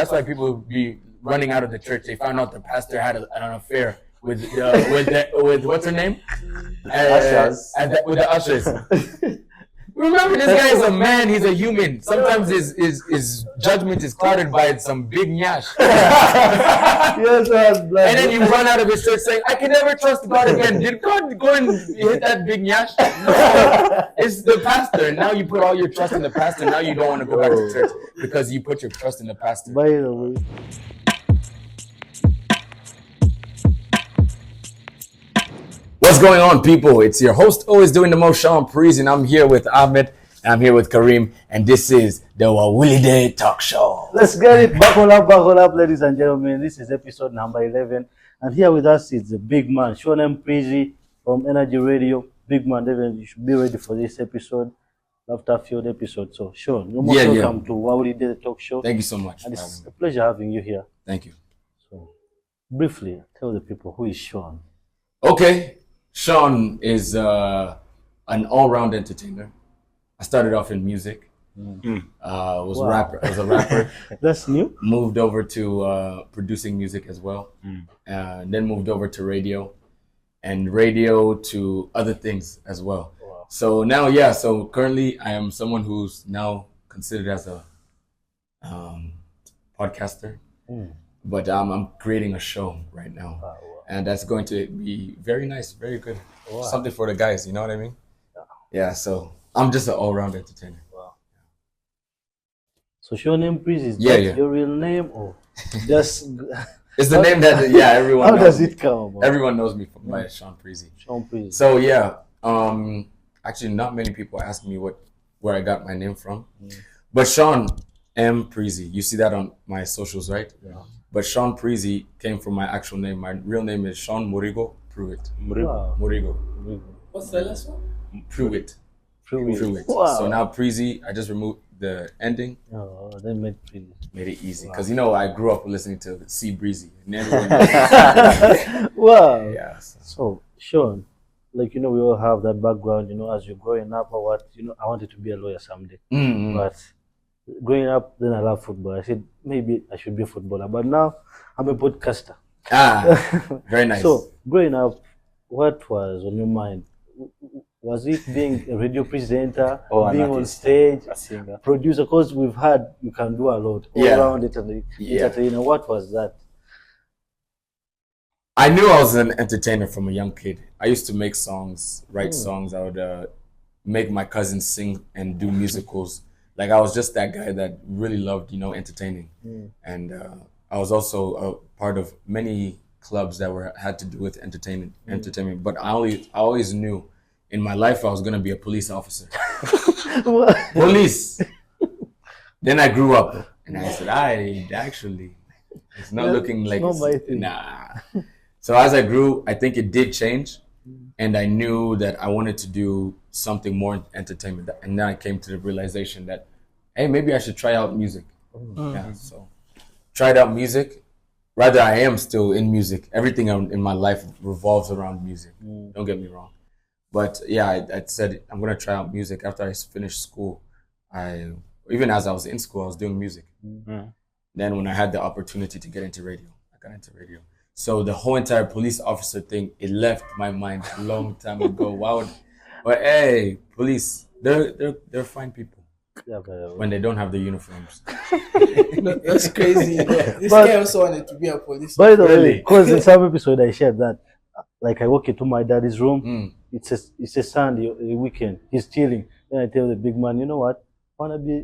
That's why people be running out of the church. They found out the pastor had an affair with what's her name? Ushers. With the ushers. Remember, this guy is a man. He's a human. Sometimes his judgment is clouded by some big nyash. Yes, and then you run out of his church saying, "I can never trust God again." Did God go and hit that big nyash? No. It's the pastor. Now you put all your trust in the pastor. Now you don't want to go back to church because you put your trust in the pastor. By the way. What's going on, people? It's your host, always doing the most, Sean Preezy, and I'm here with Ahmed, and I'm here with Kareem, and this is the WAWULIDDE The Talk Show. Let's get it. Buckle up, ladies and gentlemen. This is episode number 11, and here with us is the big man, Sean Preezy from NRG Radio. Big man, David, you should be ready for this episode. After a few episodes. So, Sean, you're most welcome to WAWULIDDE The Talk Show. Thank you so much. And it's a pleasure having you here. Thank you. So, briefly, tell the people, who is Sean? Okay. Sean is an all-round entertainer. I started off in music. Was a rapper. That's new. Moved over to producing music as well. Then moved over to radio, and radio to other things as well. Wow. So now, so currently I am someone who's now considered as a podcaster. But I'm creating a show right now. Wow. And that's going to be very nice, very good. Wow. Something for the guys, you know what I mean? Yeah, so I'm just an all-round entertainer. Wow. So Sean Preezy, is that your real name or just... It's the name that, everyone knows. How does it come about? Everyone knows me by Sean Preezy. Sean Preezy. So actually not many people ask me where I got my name from. But Sean M. Preezy, you see that on my socials, right? Yeah. But Sean Preezy came from my actual name. My real name is Sean Murigo Pruitt. Murigo. What's the last one? Pruitt. Wow. So now Preezy, I just removed the ending. Oh, they made Preezy. Made it easy. Because, I grew up listening to C Breezy. And everyone wow. Yeah. So, Sean, we all have that background, as you're growing up or what, I wanted to be a lawyer someday. But growing up, then I love football. I said, maybe I should be a footballer. But now, I'm a podcaster. Very nice. So, growing up, what was on your mind? Was it being a radio presenter, being on stage, a singer, producer? Because we've heard you can do a lot all around it. What was that? I knew I was an entertainer from a young kid. I used to make songs, write songs. I would make my cousins sing and do musicals. I was just that guy that really loved, entertaining. And I was also a part of many clubs that had to do with entertainment. But I always knew in my life I was going to be a police officer. Police. Then I grew up and I said, it's not looking like nah. So as I grew, I think it did change. And I knew that I wanted to do something more entertainment. And then I came to the realization that, hey, maybe I should try out music. Yeah, so tried out music. Rather, I am still in music. Everything in my life revolves around music. Don't get me wrong. But I said, I'm going to try out music. After I finished school, even as I was in school, I was doing music. Then when I had the opportunity to get into radio, I got into radio. So the whole entire police officer thing, it left my mind a long time ago. But hey, police, they're fine people. When they don't have the uniforms. That's crazy. This guy also wanted to be a police. By the way, because in some episode I shared that, I walk into my daddy's room, it's a Sunday, a weekend, he's chilling. Then I tell the big man, you know what? I want to be a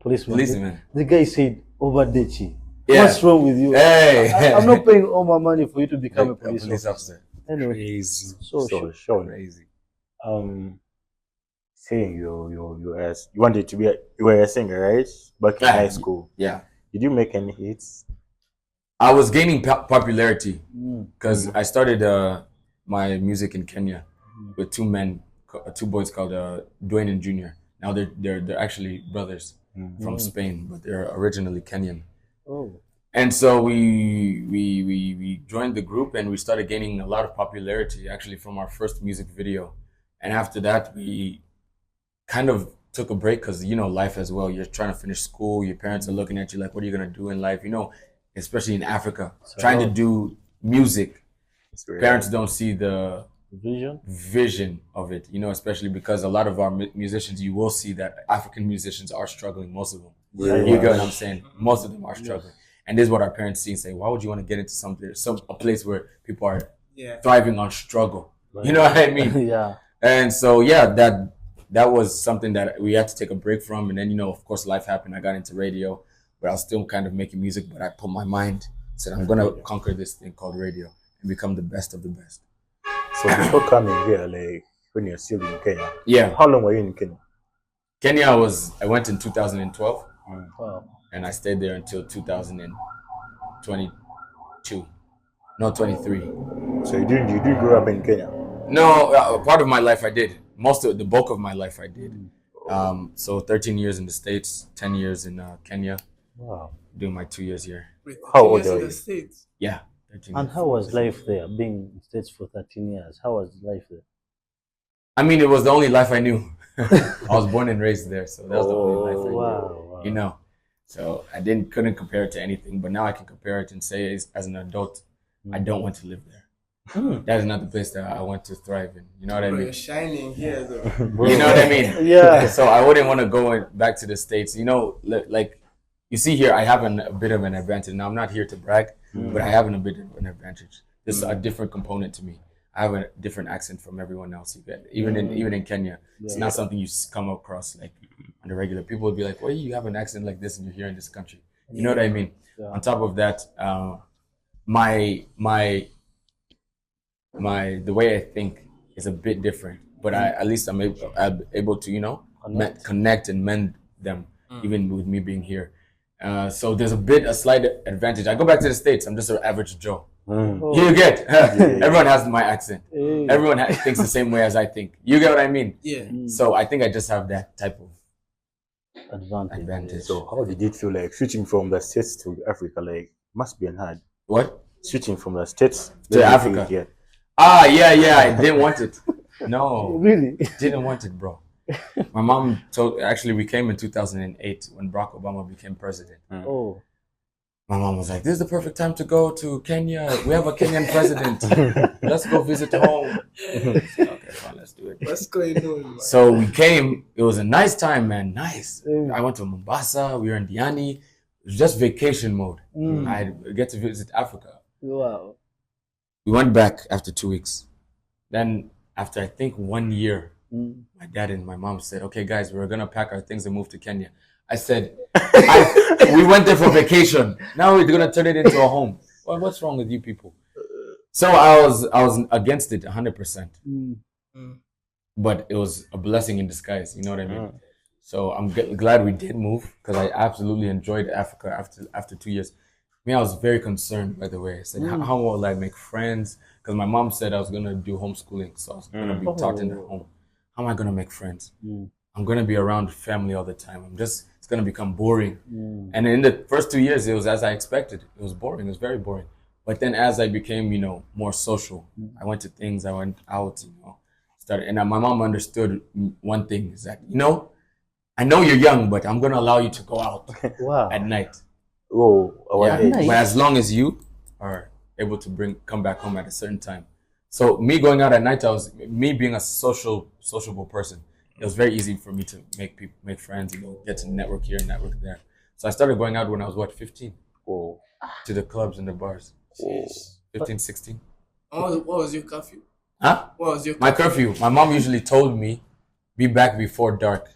policeman. The guy said, Overdechi. What's wrong with you? Hey. I'm not paying all my money for you to become a police officer. Anyway, crazy. So Sean, crazy. Saying you wanted to be you were a singer, right? Back in high school. Yeah. Did you make any hits? I was gaining popularity because I started my music in Kenya with two boys called Dwayne and Junior. Now they're actually brothers from Spain, but they're originally Kenyan. Oh. And so we joined the group and we started gaining a lot of popularity actually from our first music video. And after that, we kind of took a break because, you know, life as well. You're trying to finish school. Your parents are looking at you like, what are you going to do in life? You know, especially in Africa, trying to do music. Parents don't see the vision of it, you know, especially because a lot of our musicians, you will see that African musicians are struggling, most of them. You get what I'm saying? Most of them are struggling. And this is what our parents see and say, why would you want to get into a place where people are thriving on struggle? You know what I mean? And so, that was something that we had to take a break from. And then, you know, of course, life happened. I got into radio, but I was still kind of making music. But I put my mind, said, I'm going to conquer this thing called radio and become the best of the best. So before coming here, like when you're still in Kenya, how long were you in Kenya? I went in 2012, and I stayed there until 2022. No, 23. So you didn't grow up in Kenya? No, part of my life I did. The bulk of my life I did. So 13 years in the States, 10 years in Kenya. Wow. Doing my 2 years here. How old are you? The States? Yeah. And how was life there, being in the States for 13 years? How was life there? I mean, it was the only life I knew. I was born and raised there, so that was the only life I knew. Wow. You know, so I couldn't compare it to anything, but now I can compare it and say, as an adult, I don't want to live there. That is not the place that I want to thrive in. You know what I mean? You're shining here, though. You know what I mean? Yeah. So I wouldn't want to go back to the States. You know, like you see here, I have a bit of an advantage. Now, I'm not here to brag, but I have a bit of an advantage. This is a different component to me. I have a different accent from everyone else. Even in Kenya, it's not something you come across like on the regular. People would be like, "Well, you have an accent like this, and you're here in this country." You know what I mean? Yeah. On top of that, the way I think is a bit different, but at least I'm able to, you know, connect and mend them, even with me being here. So there's a slight advantage. I go back to the States, I'm just an average Joe. You get everyone has my accent. Everyone thinks the same way as I think. You get what I mean? Yeah. So I think I just have that type of advantage. So how did it feel like switching from the States to Africa? Like, must be hard. What? Switching from the States to Africa. Yeah. I didn't want it. No. Really? Didn't want it, bro. My mom actually, we came in 2008 when Barack Obama became president. Oh. My mom was like, this is the perfect time to go to Kenya. We have a Kenyan president. Let's go visit home. Okay, fine, let's do it. What's going on, man? So we came. It was a nice time, man. Nice. I went to Mombasa. We were in Diani. It was just vacation mode. I get to visit Africa. Wow. We went back after 2 weeks. Then after, I think, 1 year, my dad and my mom said, okay, guys, we're going to pack our things and move to Kenya. I said, we went there for vacation. Now we're going to turn it into a home. Well, what's wrong with you people? So I was against it 100%. But it was a blessing in disguise. You know what I mean? So I'm glad we did move because I absolutely enjoyed Africa after 2 years. I was very concerned, by the way. I said, how will I make friends? Because my mom said I was going to do homeschooling. So I was going to be taught in their home. How am I going to make friends? I'm going to be around family all the time. It's going to become boring. And in the first 2 years, it was as I expected. It was boring. It was very boring. But then as I became, you know, more social, I went to things, I went out, you know, started. And my mom understood one thing is that, you know, I know you're young, but I'm going to allow you to go out at night. But as long as you are able to come back home at a certain time. So me going out at night, me being a sociable person. It was very easy for me to make friends, you know, get to network here, network there. So I started going out when I was 15? To the clubs and the bars. 15, 16. What was your curfew? Huh? What was your curfew? My curfew? My mom usually told me, be back before dark.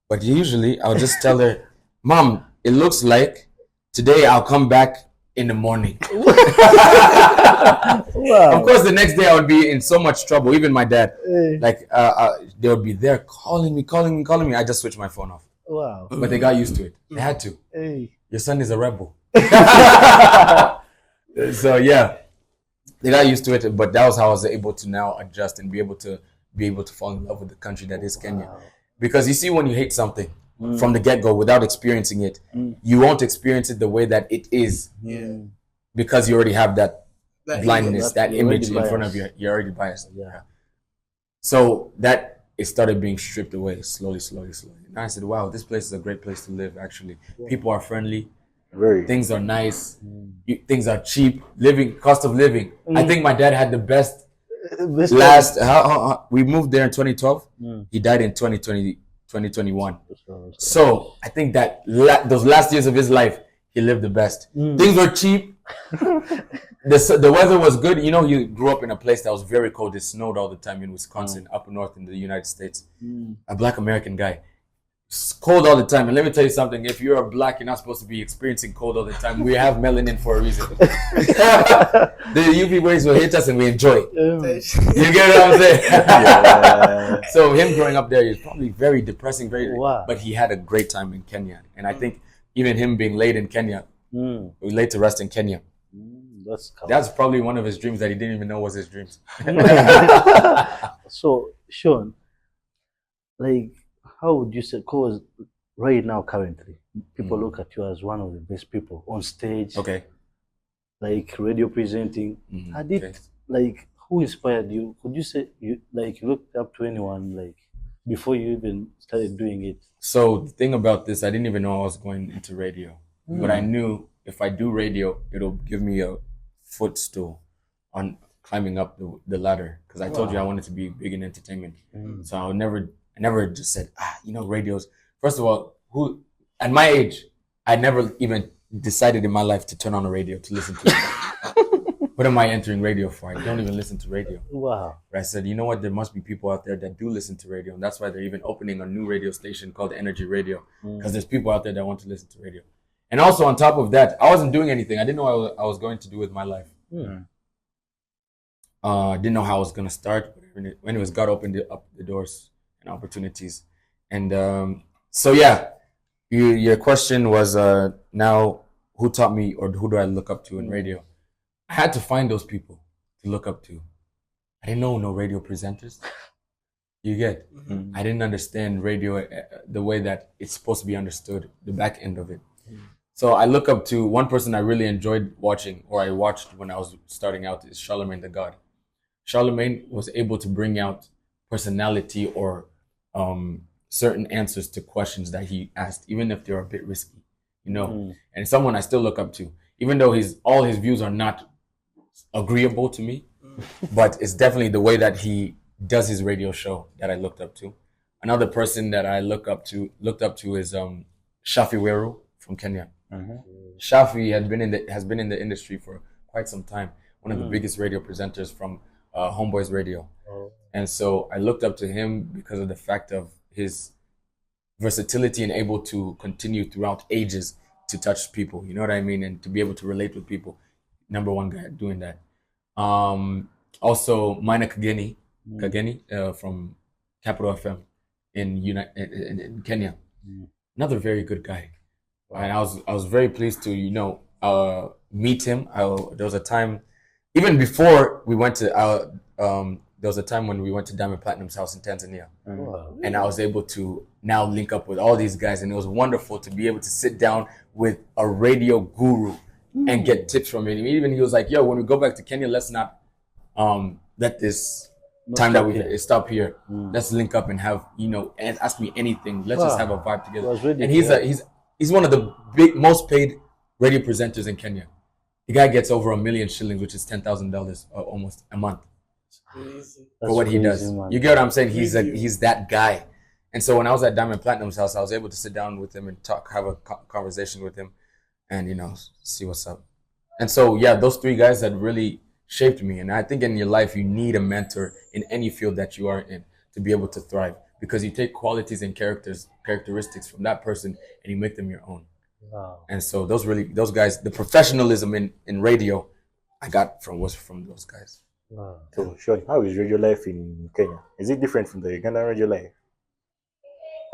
But usually I'll just tell her, Mom, it looks like today I'll come back in the morning. Of course, the next day I would be in so much trouble. Even my dad, they would be there calling me. I just switched my phone off. Wow! But they got used to it. They had to. Your son is a rebel. So yeah, they got used to it. But that was how I was able to now adjust and be able to fall in love with the country that is Kenya. Because you see, when you hate something from the get-go without experiencing it, you won't experience it the way that it is. Because you already have that blindness, that image in front of you. You're already biased. So that it started being stripped away slowly. And I said, wow, this place is a great place to live, actually. People are friendly. Things are nice. Things are cheap. Cost of living. I think my dad had the best we moved there in 2012. He died in 2021. So I think that those last years of his life, he lived the best. Things were cheap. The weather was good. You know, you grew up in a place that was very cold. It snowed all the time in Wisconsin, up north in the United States. A Black American guy. It's cold all the time. And let me tell you something. If you're a Black, you're not supposed to be experiencing cold all the time. We have melanin for a reason. The UV rays will hit us and we enjoy it. You get what I'm saying? Yeah. So him growing up there is probably very depressing, but he had a great time in Kenya. And I think even him being laid in Kenya, laid to rest in Kenya, that's probably one of his dreams that he didn't even know was his dreams. So, Sean, like, how would you say, because right now, currently, people look at you as one of the best people on stage. Okay. Like radio presenting. Like, who inspired you? Could you say you looked up to anyone like before you even started doing it? So the thing about this, I didn't even know I was going into radio, but I knew if I do radio, it'll give me a footstool on climbing up the ladder. Because I told you I wanted to be big in entertainment. So I never just said, radios. First of all, at my age, I never even decided in my life to turn on a radio to listen to it. What am I entering radio for? I don't even listen to radio. Wow. But I said, you know what? There must be people out there that do listen to radio. And that's why they're even opening a new radio station called NRG Radio. Because there's people out there that want to listen to radio. And also on top of that, I wasn't doing anything. I didn't know what I was going to do with my life. I didn't know how I was going to start. But when it was God opened up the doors and opportunities. And so, yeah, your question was now who taught me or who do I look up to in radio? I had to find those people to look up to. I didn't know no radio presenters. You get? I didn't understand radio the way that it's supposed to be understood, the back end of it. So I look up to one person I really enjoyed watching, or I watched when I was starting out, is Charlemagne the God. Charlemagne was able to bring out personality or certain answers to questions that he asked, even if they're a bit risky, And someone I still look up to, even though all his views are not agreeable to me, but it's definitely the way that he does his radio show that I looked up to. Another person that I looked up to is Shafi Weru from Kenya. Shafi has been in the industry for quite some time. One of the biggest radio presenters from Homeboys Radio. And so I looked up to him because of the fact of his versatility and able to continue throughout ages to touch people. You know what I mean? And to be able to relate with people. Number one guy doing that. Also, Maina Kageni from Capital FM in Kenya. Another very good guy. And I was very pleased to meet him. There was a time, even before we went to there was a time when we went to Diamond Platinum's house in Tanzania. And I was able to now link up with all these guys, and it was wonderful to be able to sit down with a radio guru and get tips from him. Even he was like, yo, when we go back to Kenya, let's not let this time that we stop here. Let's link up and have, and ask me anything. Let's just have a vibe together. And he's one of the most paid radio presenters in Kenya. The guy gets over 1 million shillings, which is $10,000 almost a month. For what he does. Man. You get what I'm saying? He's that guy. And so when I was at Diamond Platinum's house, I was able to sit down with him and have a conversation with him and, see what's up. And so, yeah, those three guys had really shaped me. And I think in your life, you need a mentor in any field that you are in to be able to thrive, because you take qualities and characteristics from that person and you make them your own. Wow. And so those guys, the professionalism in radio I got was from those guys. Wow. So, Sean, how is radio life in Kenya? Is it different from the Uganda radio life?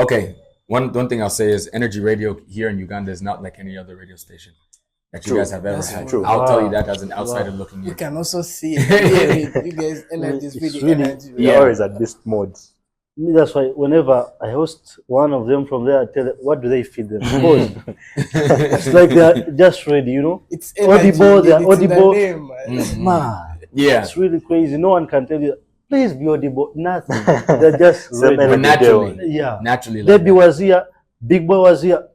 Okay, one thing I'll say is NRG Radio here in Uganda is not like any other radio station that you guys have ever had. True. I'll tell you that as an outsider looking in. You can also see it. You guys, NRG is really energy. You're always at this mode. That's why whenever I host one of them from there, I tell them, what do they feed them? Because it's like they're just ready, It's energy. Audible, they're audible. In the name, man. Yeah. It's really crazy. No one can tell you, please be audible. Nothing. They're just but naturally. Yeah. Naturally. Debbie was here. Big Boy was here.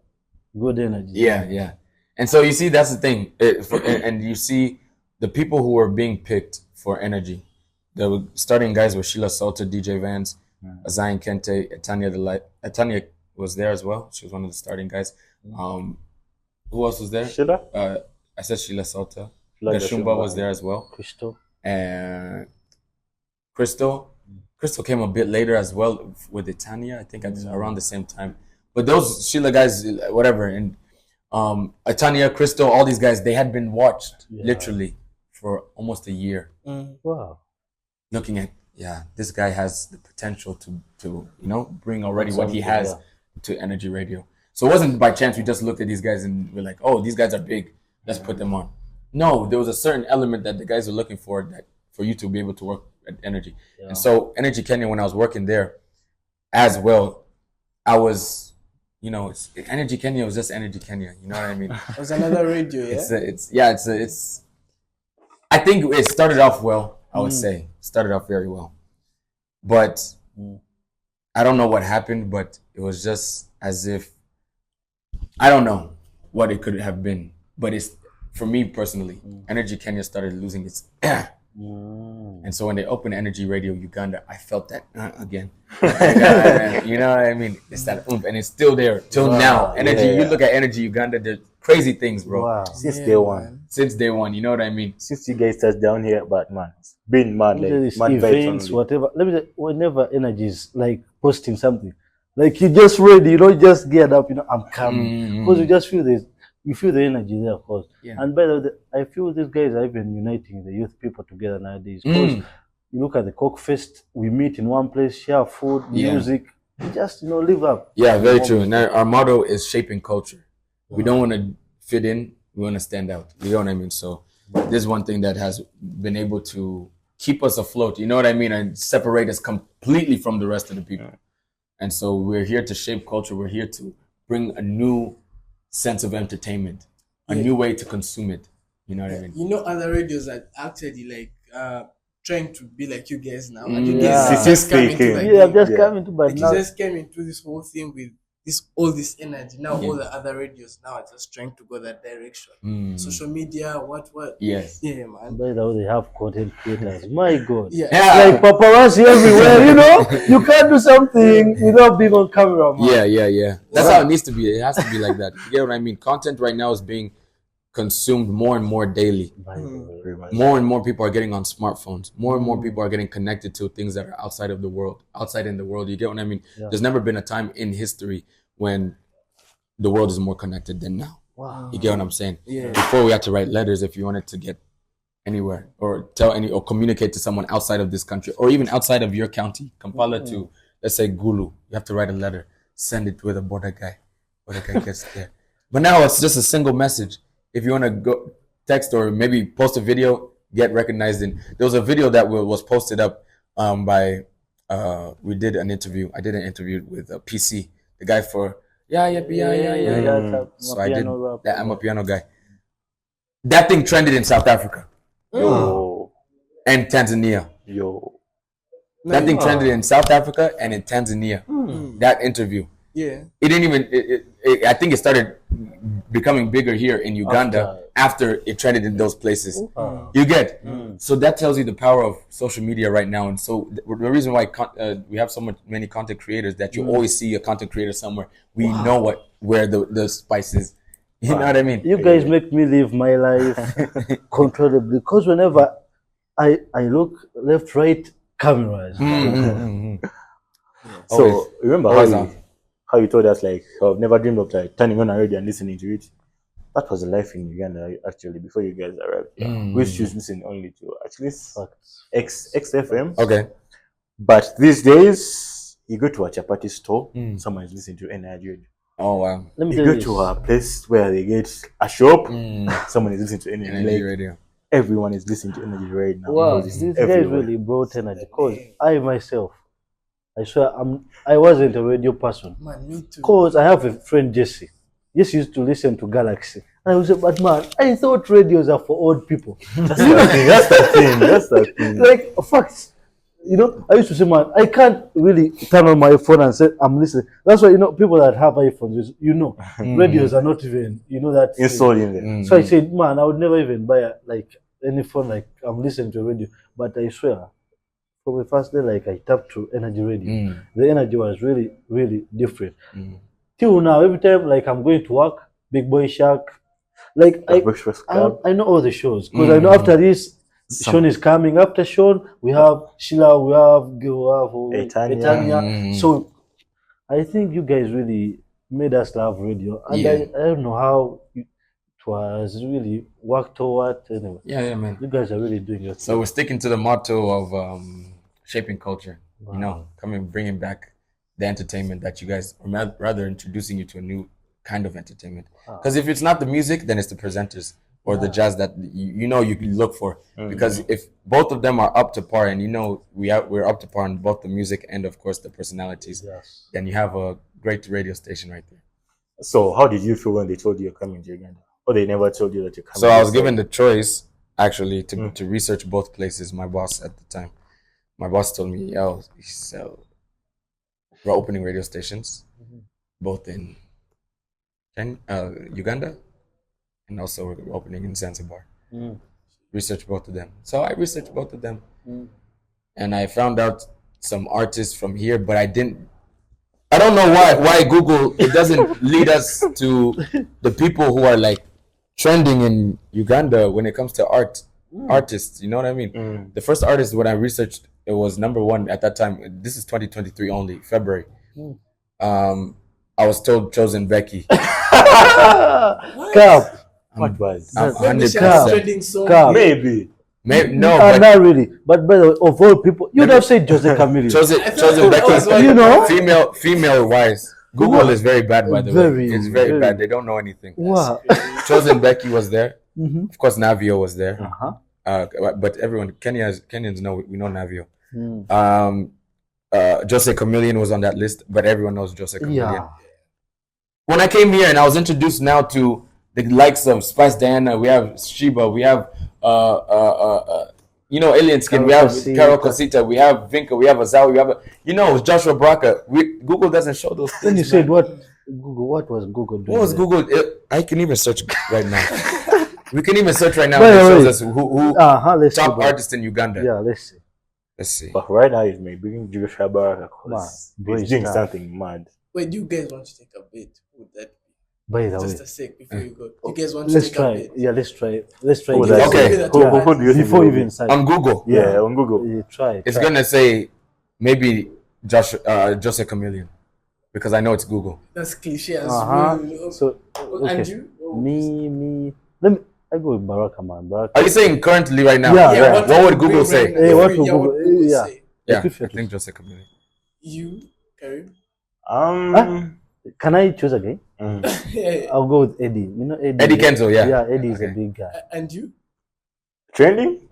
Good energy. Yeah. And so you see, that's the thing. And you see the people who were being picked for energy. The starting guys were Sheila Salter, DJ Vance, Zion Kente, Etania was there as well. She was one of the starting guys. Who else was there? Sheila? I said Sheila Salter. Like Shumba was there as well. Crystal. And Crystal came a bit later as well with Etania, I think around the same time. But those Sheila guys, whatever, and Etania, Crystal, all these guys, they had been watched literally for almost a year. Wow. Looking at, this guy has the potential to bring already what he has to Energy Radio. So it wasn't by chance we just looked at these guys and we're like, oh, these guys are big, let's put them on. No, there was a certain element that the guys were looking for for you to be able to work at Energy. Yeah. And so Energy Kenya, when I was working there as well, I was, Energy Kenya was just Energy Kenya. You know what I mean? It was another radio, yeah? It's I think it started off well, I would say. Started off very well. But I don't know what happened, but it was just as if, I don't know what it could have been. But it's, for me personally, Energy Kenya started losing its and so when they opened Energy Radio Uganda, I felt that again. You know what I mean? It's that and it's still there till now. Energy, you look at Energy Uganda, they're crazy things, bro. Wow. Since day one. Since day one, you know what I mean? Since you guys touched down here, but man, it's been mad, like mad events, whatever. Let me say, whenever Energy is like posting something, like you just ready, just geared up, I'm coming. Because you just feel this. You feel the energy there, of course. Yeah. And by the way, I feel these guys are even uniting the youth people together nowadays. Because you look at the Coke Fest, we meet in one place, share food, music, just, live up. Yeah, very true. And our motto is shaping culture. We don't want to fit in, we want to stand out. You know what I mean? So this is one thing that has been able to keep us afloat, you know what I mean? And separate us completely from the rest of the people. And so we're here to shape culture. We're here to bring a new sense of entertainment, a new way to consume it. You know what I mean? Other radios are actually trying to be like you guys now. And you guys just coming to but now you just came into this whole thing with all this energy. Now all the other radios now are just trying to go that direction. Social media, what? Yes. Yeah, man. By the way, they have content creators. My God. Yeah. Like paparazzi everywhere, You can't do something without being on camera, man. Yeah. That's how it needs to be. It has to be like that. You get what I mean? Content right now is being consumed more and more daily. More and more people are getting on smartphones. More and more people are getting connected to things that are outside in the world. You get what I mean? Yeah. There's never been a time in history when the world is more connected than now. Wow. You get what I'm saying? Yeah. Before we had to write letters if you wanted to get anywhere or or communicate to someone outside of this country or even outside of your county, Kampala to, let's say, Gulu. You have to write a letter, send it to the border guy. Border guy gets there. But now it's just a single message. If you want to go text or maybe post a video, get recognized in. There was a video that was posted up by, we did an interview. I did an interview with PC, the guy for, yeah. So I did that. I'm a piano guy. That thing trended in South Africa. Yo. And Tanzania. Yo. That thing trended in South Africa and in Tanzania. That interview. Yeah. It didn't even, I think it started becoming bigger here in Uganda after it trended in those places. You get? So that tells you the power of social media right now. And so the reason why we have so many content creators that you always see a content creator somewhere. We know where the spice is. You know what I mean? You guys make me live my life controllably because whenever I look left, right, cameras. So remember how you told us I've never dreamed of turning on a radio and listening to it. That was the life in Uganda actually before you guys arrived. We used to listen only to actually XFM. Okay. But these days you go to a chapati store, someone is listening to NRG Radio. Oh wow. You go to a place where they get a shop, someone is listening to NRG Radio. Everyone is listening to energy right now. Wow, these guys really brought energy. Because I myself, I swear, I wasn't a radio person. Man, me too. Because I have a friend, Jesse. Jesse used to listen to Galaxy. And I was like, but man, I thought radios are for old people. That's the thing. Like, facts. I used to say, man, I can't really turn on my phone and say I'm listening. That's why people that have iPhones, radios are not even that installed in there. So I said, man, I would never even buy any phone like I'm listening to a radio. But I swear, from the first day, like I tapped to NRG Radio, the energy was really, really different. Till now, every time like I'm going to work, Big Boy Shark, like I know all the shows because I know after this. Sean is coming. After Sean, we have Sheila, we have Etania. So I think you guys really made us love radio. And I don't know how it was really worked toward. Anyway. Yeah, man. You guys are really doing your thing. So we're sticking to the motto of shaping culture. Wow. Bringing back the entertainment that you guys, or rather introducing you to a new kind of entertainment. Because if it's not the music, then it's the presenters. Or the jazz that you can look for, because if both of them are up to par, and we're up to par on both the music and of course the personalities, then you have a great radio station right there. So how did you feel when they told you you're coming to Uganda, or they never told you that you're coming? So I was given the choice actually to research both places. My boss at the time, told me, we're opening radio stations, both in Uganda. And also we're opening in Zanzibar. Research both of them. So I researched both of them. And I found out some artists from here, but I don't know why Google, it doesn't lead us to the people who are like trending in Uganda when it comes to artists. You know what I mean? The first artist when I researched, it was number one at that time. This is 2023 only, February. I was told Chosen Becky. Cap. What was? Maybe. No, but not really. But by the way, of all people, you'd have said Jose Chameleone. Chosen Becky, female wise. Google is very bad, by the way. It's very bad. They don't know anything. Wow. Chosen Becky was there. Of course, Navio was there. But everyone, Kenyans know, we know Navio. Jose Chameleone was on that list, but everyone knows Jose Chameleone. Yeah. When I came here and I was introduced now to the likes of Spice Diana, we have Sheba, we have Alien Skin, we have Carol Cosita, we have Vinka, we have Azawi, we have Joshua Baraka. Google doesn't show those things. Then you said what was Google doing? What was Google? I can even search right now. We can even search right now and it shows us who top artists in Uganda. Yeah, let's see. But right now he's bringing Joshua Baraka because he's doing something mad. Wait, do you guys want to take a bit? Would that by the way, just a sec before you go. You guys want to take a bit? Yeah, let's try. Let's try. Okay. Who do you think before even search on Google? Yeah, on Google. Yeah, try. It's gonna say maybe Jose Chameleone because I know it's Google. That's cliche as well. So and you? Me. Let me. I go with Baraka, man. Are you saying currently right now? Yeah. What would Google say? What would Google say? Yeah. I think Jose Chameleone. You, Karim? Can I choose again? I'll go with Eddie. Eddie Kenzo, yeah. Yeah, Eddie is a big guy. And you? Trending?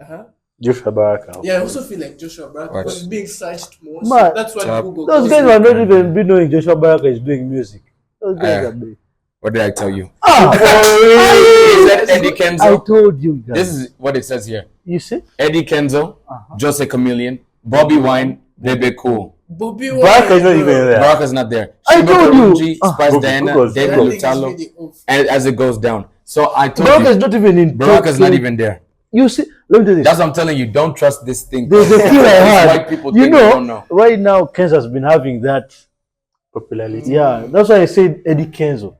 Joshua Baraka. Yeah, I also feel like Joshua Baraka was being searched more. So that's what Google. Those guys are not even be knowing Joshua Baraka is doing music. Those guys are big. What did I tell you? Is that Eddie Kenzo? I told you guys. This is what it says here. You see? Eddie Kenzo, Jose Chameleone, Bobby Wine, Bebe Cool. Bobby Wine. Baraka's not even there. Baraka's not there. I told you. Spice Diana, David Lutalo, and as it goes down. So I told Baraka's not even in. Baraka's not even there. You see, let me do this. That's what I'm telling you. Don't trust this thing. There's a feel I had. White people think they don't know. Right now, Kenzo has been having that popularity. Yeah, that's why I said Eddie Kenzo.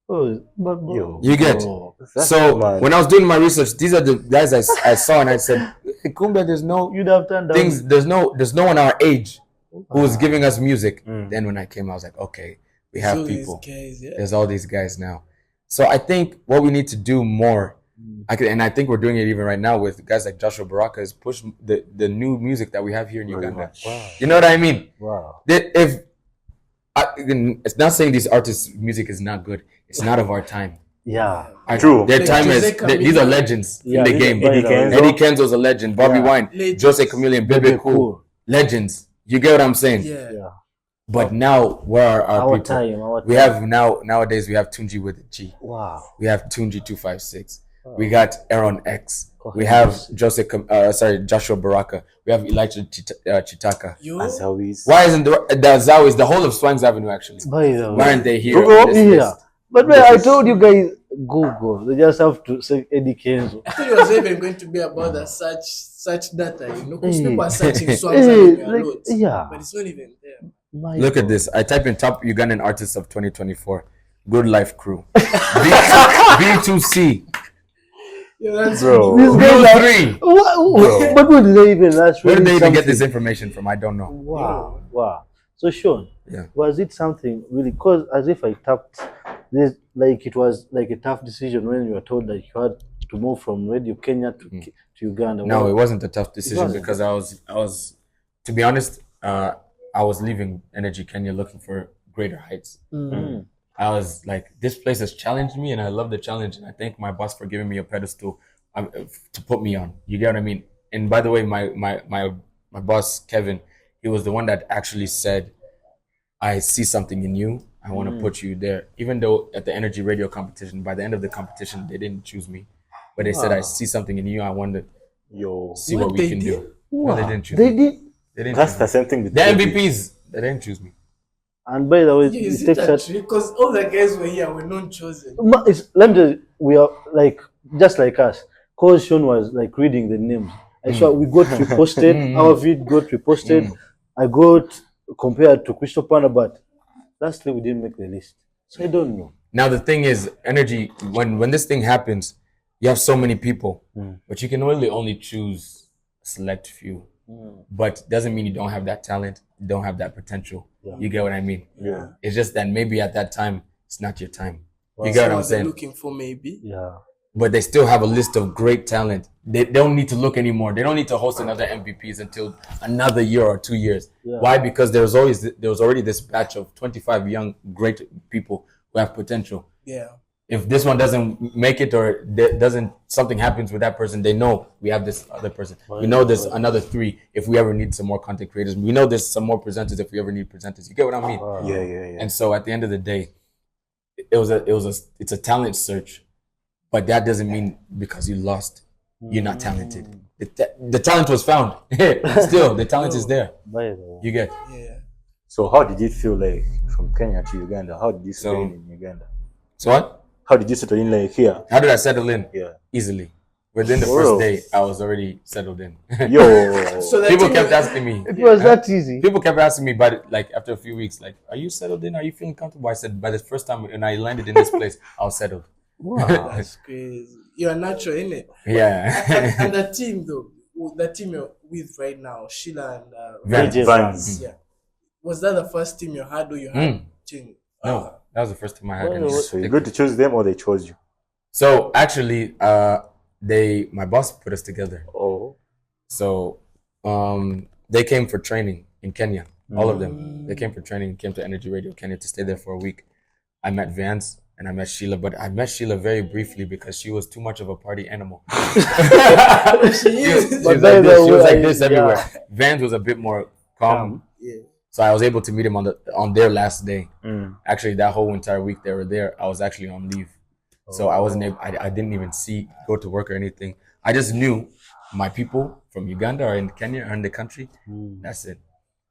You get. So when I was doing my research, these are the guys I saw, and I said, "Kumbe, there's no you'd have turned things. There's no one our age who was giving us music." Then when I came, I was like, "Okay, we have people. There's all these guys now." So I think what we need to do more, and I think we're doing it even right now with guys like Joshua Baraka, is push the new music that we have here in Uganda. Wow. You know what I mean? Wow. It's not saying these artists' music is not good. It's not of our time. Yeah. True. Their time these are legends in the game. Eddie Kenzo's a legend. Bobby Wine, Jose Chameleone, Bebe Cool. Legends. You get what I'm saying? Yeah. But now, where are our people? Our we have nowadays we have Tunji with a G. Wow. We have Tunji 256. We got Aaron X. We have Joshua Baraka. We have Elijah Chitaka. Why isn't the Zawi the whole of Swangs Avenue actually? Why aren't they here? But man, I told you guys, Google. They just have to say Eddie Kenzo. I thought it was even going to be about the search data, because people are searching Swangs Avenue a lot. Yeah. But it's not even there. Look at this. I type in top Ugandan artists of 2024. Good Life Crew. B2C. Bro. These guys are 3. But where did they even last? Where did they even get this information from? I don't know. Wow. So Sean, was it something really? Because as if I tapped this, like it was like a tough decision when you were told that you had to move from Radio Kenya to Uganda. No, it wasn't a tough decision because I was, to be honest, I was leaving NRG Kenya looking for greater heights. I was like, this place has challenged me and I love the challenge. And I thank my boss for giving me a pedestal to put me on. You get what I mean? And by the way, my boss, Kevin, he was the one that actually said, I see something in you. I want to put you there. Even though at the NRG Radio competition, by the end of the competition, they didn't choose me. But they said, I see something in you. I want to see what we can do. No, they didn't choose me. They didn't That's the same thing with the MVPs. They didn't choose me. And by the way, it takes that because all the guys were here were not chosen. Let me tell you, we are like just like us. Cause Sean was like reading the names. I saw we got reposted. Our vid got reposted. I got compared to Crystal Panda, but lastly we didn't make the list. So I don't know. Now the thing is, NRG, when this thing happens, you have so many people, but you can only choose a select few. But doesn't mean you don't have that talent, you don't have that potential. You get what I mean? Yeah. It's just that maybe at that time it's not your time. You get what I'm saying? Looking for maybe. Yeah. But they still have a list of great talent. They don't need to look anymore. They don't need to host another MVPs until another year or 2 years. Yeah. Why? Because there was already this batch of 25 young great people who have potential. Yeah. If this one doesn't make it or something happens with that person, they know we have this other person. We know there's another 3 if we ever need some more content creators. We know there's some more presenters if we ever need presenters. You get what I mean? Yeah. And so at the end of the day, it's a talent search, but that doesn't mean because you lost, you're not talented. The talent was found. Still, the talent is there. You get? Yeah. So how did it feel like from Kenya to Uganda? How did you settle in Uganda? So what? How did you settle in like here? How did I settle in? Yeah. Easily. Within the first day, I was already settled in. Yo. So People kept asking me. It was that easy. People kept asking me, but like after a few weeks, like, are you settled in? Are you feeling comfortable? I said, by the first time when I landed in this place, I was settled. Wow. That's crazy. You're natural, innit? Yeah. And the team though, the team you're with right now, Sheila and Vans. Yeah. Was that the first team you had or you had team? No, that was the first time I had any. So you got to choose them or they chose you? So actually, my boss put us together. Oh. So they came for training in Kenya. All of them. They came for training, came to NRG Radio Kenya to stay there for a week. I met Vance and I met Sheila, but I met Sheila very briefly because she was too much of a party animal. She was like this everywhere. Vance was a bit more calm. Yeah. So I was able to meet him on their last day. Actually, that whole entire week they were there, I was actually on leave. So I wasn't able, I didn't even go to work or anything. I just knew my people from Uganda or in Kenya or in the country. That's it.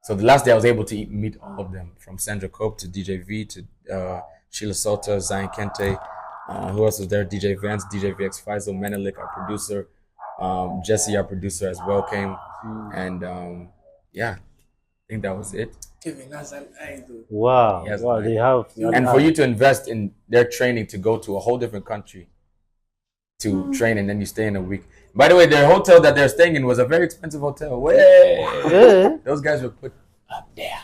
So the last day I was able to meet all of them, from Sandra Cope to DJ V to Sheila Sota, Zion Kente. Who else was there? DJ Vance, DJ VX Faisal, Menelik, our producer. Jesse, our producer as well, came. And yeah, I think that was it. Kevin has an idol. Wow. Wow, they have. And for you to invest in their training to go to a whole different country to train and then you stay in a week. By the way, their hotel that they're staying in was a very expensive hotel. Yeah. Those guys were put up there.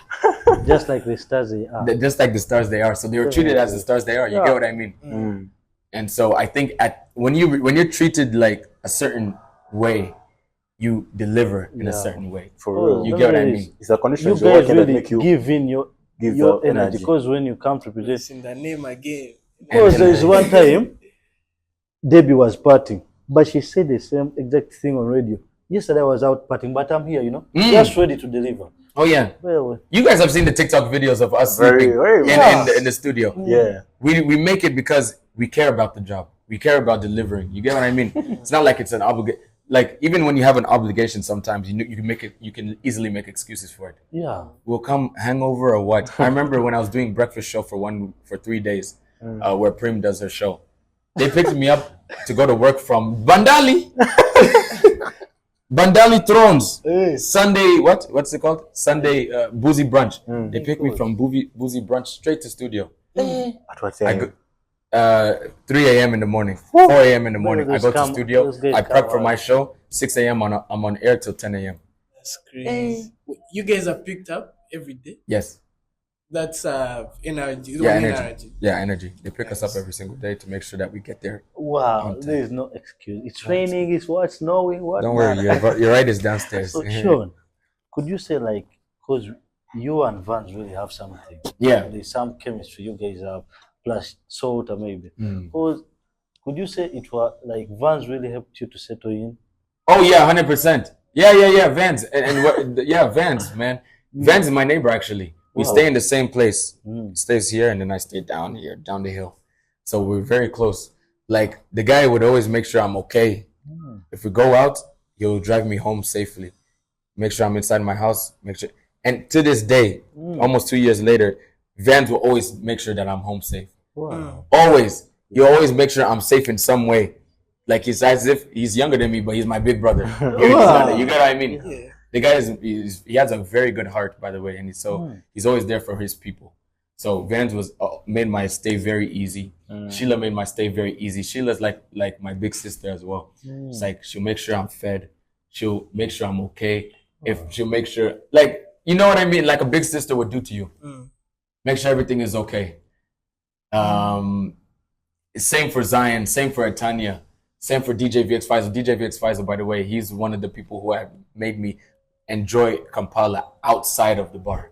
Just like the stars they are. Just like the stars they are. So they were treated as the stars they are. You get what I mean? And so I think when you're treated like a certain way, you deliver in a certain way. For real. You get what I mean? It's a condition You guys really give in your energy. Because when you come to present, It's in the name again. because there is one time Debbie was partying, but she said the same exact thing on radio. Yesterday I was out partying, but I'm here, just ready to deliver. Oh yeah. Well, You guys have seen the TikTok videos of us Very, sleeping very in the studio. Yeah. We make it because we care about the job. We care about delivering. You get what I mean? It's not like it's an obligation. Like even when you have an obligation, sometimes you can easily make excuses for it. Yeah. We'll come hangover or what? I remember when I was doing breakfast show for 3 days, where Prim does her show. They picked me up to go to work from Bandali. Bandali Thrones. Sunday, what's it called? Sunday boozy brunch. They picked me from boozy brunch straight to studio. At what time? 3 a.m. in the morning, 4 a.m. in the morning. I go to studio. I prep for my show. 6 a.m. I'm on air till 10 a.m. That's crazy. You guys are picked up every day? Yes. That's NRG. Yeah, energy. Yeah, energy. They pick us up every single day to make sure that we get there. Wow, there is no excuse. It's raining, it's what, snowing, what? Don't worry, your ride is downstairs. So, Sean, could you say, like, because you and Vans really have something. Yeah. There's some chemistry you guys have, plus Sota maybe. Because could you say it was like Vans really helped you to settle in? Oh yeah, 100%. Yeah. Vans Vans, man. Vans is my neighbor actually. We stay in the same place. Stays here, and then I stay down here, down the hill. So we're very close. Like the guy would always make sure I'm okay. If we go out, he'll drive me home safely. Make sure I'm inside my house. Make sure. And to this day, almost 2 years later, Vans will always make sure that I'm home safe. Wow. Always. He'll always make sure I'm safe in some way. Like it's as if he's younger than me, but he's my big brother. You get what I mean? Yeah. The guy he has a very good heart, by the way, and he's always there for his people. So Vans made my stay very easy. Sheila made my stay very easy. Sheila's like my big sister as well. It's like she'll make sure I'm fed. She'll make sure I'm okay. She'll make sure, like, you know what I mean, like a big sister would do to you. Make sure everything is okay. Same for Zion. Same for Etania. Same for DJ VX Faisal. DJ VX Faisal, by the way, he's one of the people who have made me enjoy Kampala outside of the bar.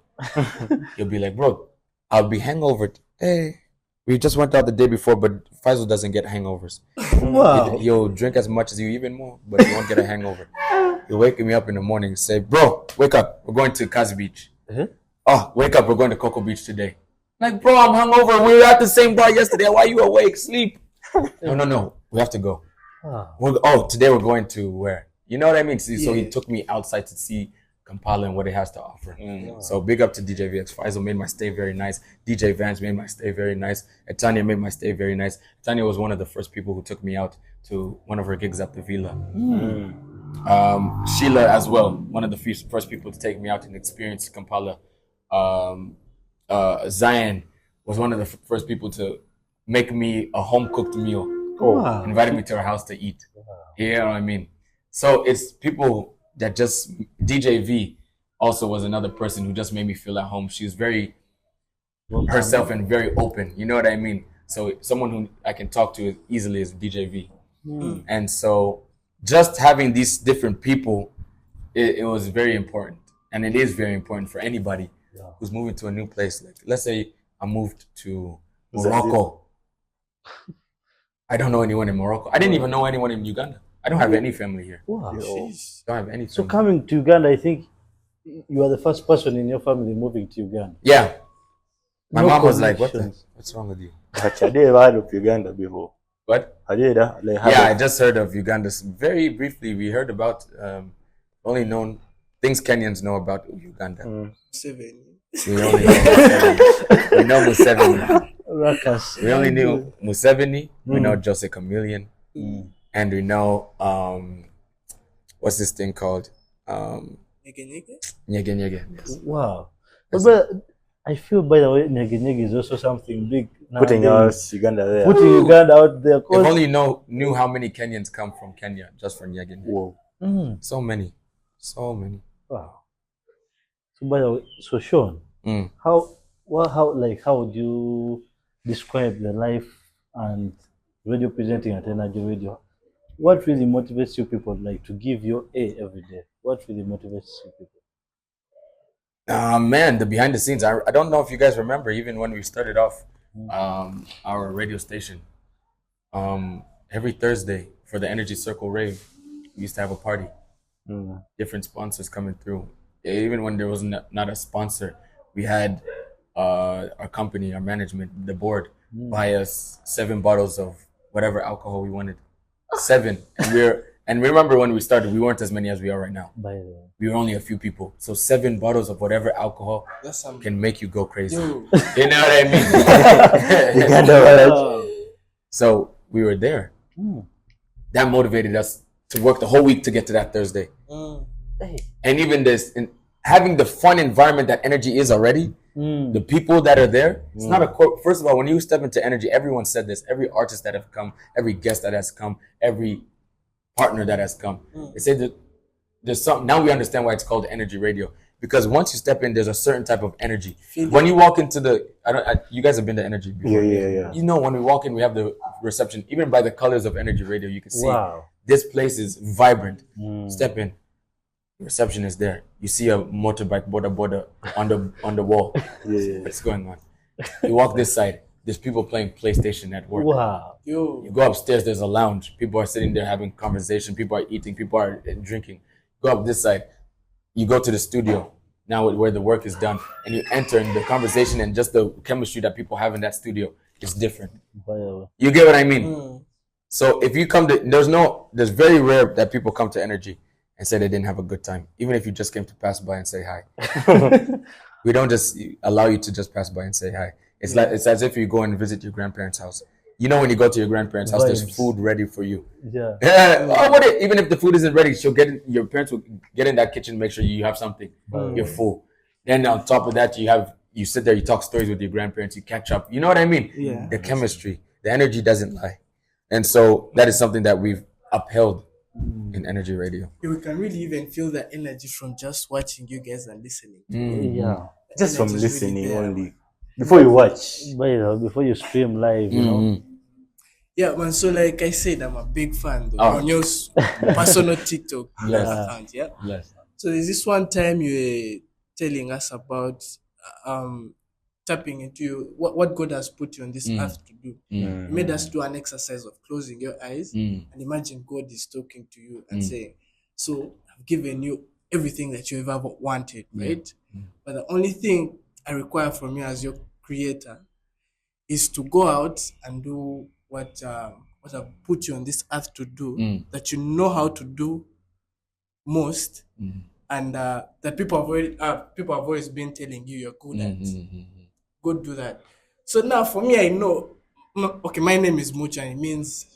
He'll be like, bro, I'll be hangovered. Hey, we just went out the day before, but Faisal doesn't get hangovers. Wow. He'll drink as much as you, even more, but he won't get a hangover. He'll wake me up in the morning and say, bro, wake up. We're going to Kazi Beach. Oh, wake up. We're going to Cocoa Beach today. Like, bro, I'm hungover. We were at the same bar yesterday. Why are you awake? Sleep. No. We have to go. Today we're going to where? You know what I mean? So he took me outside to see Kampala and what it has to offer. So big up to DJ VX Faisal, made my stay very nice. DJ Vans made my stay very nice. Etania made my stay very nice. Etania was one of the first people who took me out to one of her gigs at the Villa. Sheila as well, one of the first people to take me out and experience Kampala. Zion was one of the first people to make me a home-cooked meal. Invited me to her house to eat. You know what I mean? So it's people that just... DJ V also was another person who just made me feel at home. She was very herself and very open. You know what I mean? So someone who I can talk to as easily as DJ V. And so just having these different people, it was very important. And it is very important for anybody who's moving to a new place. Like, let's say I moved to Morocco. I don't know anyone in Morocco. I didn't even know anyone in Uganda. I don't have any family here. Wow. Don't have any family. So coming to Uganda, I think you are the first person in your family moving to Uganda. Yeah. My No mom was like, connections. what's wrong with you? Have you ever heard of Uganda before? What? Have you ever, I just heard of Uganda. Very briefly, we heard about only known things Kenyans know about Uganda. We only know Museveni. Ruckus. We only knew Museveni. We know Jose Chameleon. And we know, what's this thing called? Nyege Nyege. Yes. Wow. But I feel, by the way, Nyege Nyege is also something big. putting Uganda there. Putting Uganda out there. If only knew how many Kenyans come from Kenya just for Nyege Nyege. Whoa. So many. Wow. So by the way, so Sean, how would you describe the life and radio presenting at NRG Radio? What really motivates you people, like, to give your A every day? What really motivates you people? Man, the behind the scenes. I don't know if you guys remember, even when we started off our radio station. Every Thursday for the Energy Circle Rave, we used to have a party. Different sponsors coming through. Even when there was not a sponsor, we had our company, our management, the board, buy us 7 bottles of whatever alcohol we wanted. 7. And remember when we started, we weren't as many as we are right now. We were only a few people. So 7 bottles of whatever alcohol can make you go crazy. You know what I mean? So we were there. That motivated us to work the whole week to get to that Thursday. And even this, and having the fun environment that Energy is already, the people that are there, it's not a first of all, when you step into Energy, everyone said this, every artist that have come, every guest that has come, every partner that has come, they say that there's something. Now we understand why it's called Energy Radio, because once you step in, there's a certain type of energy. When you walk into the, you guys have been to Energy before. Yeah. You know, when we walk in, we have the reception. Even by the colors of Energy Radio, you can see this place is vibrant. Step in, the reception is there. You see a motorbike border on the wall. What's going on? You walk this side. There's people playing PlayStation at work. You go upstairs. There's a lounge. People are sitting there having conversation. People are eating. People are drinking. Go up this side. You go to the studio now where the work is done, and you enter, and the conversation and just the chemistry that people have in that studio is different. You get what I mean? So if you come to, there's very rare that people come to Energy and say they didn't have a good time, even if you just came to pass by and say hi. We don't just allow you to just pass by and say hi. It's like it's as if you go and visit your grandparents' house. You know, when you go to your grandparents' house, there's food ready for you. Even if the food isn't ready, your parents will get in that kitchen, make sure you have something. You're full. Then on top of that, you sit there, you talk stories with your grandparents, you catch up. You know what I mean? The chemistry, the energy doesn't lie. And so that is something that we've upheld in Energy Radio. We can really even feel the energy from just watching you guys and listening. Just from listening only. Before you watch. Before you stream live, you know. Yeah, man. So like I said, I'm a big fan on your personal TikTok account. So there's this one time you were telling us about tapping into what God has put you on this earth to do. You made us do an exercise of closing your eyes and imagine God is talking to you and saying, so I've given you everything that you ever wanted, right? But the only thing I require from you as your creator is to go out and do what I've put you on this earth to do, that you know how to do most, and that people have always been telling you you're good at. Go do that. So now for me, I know, okay, my name is Mucha and it means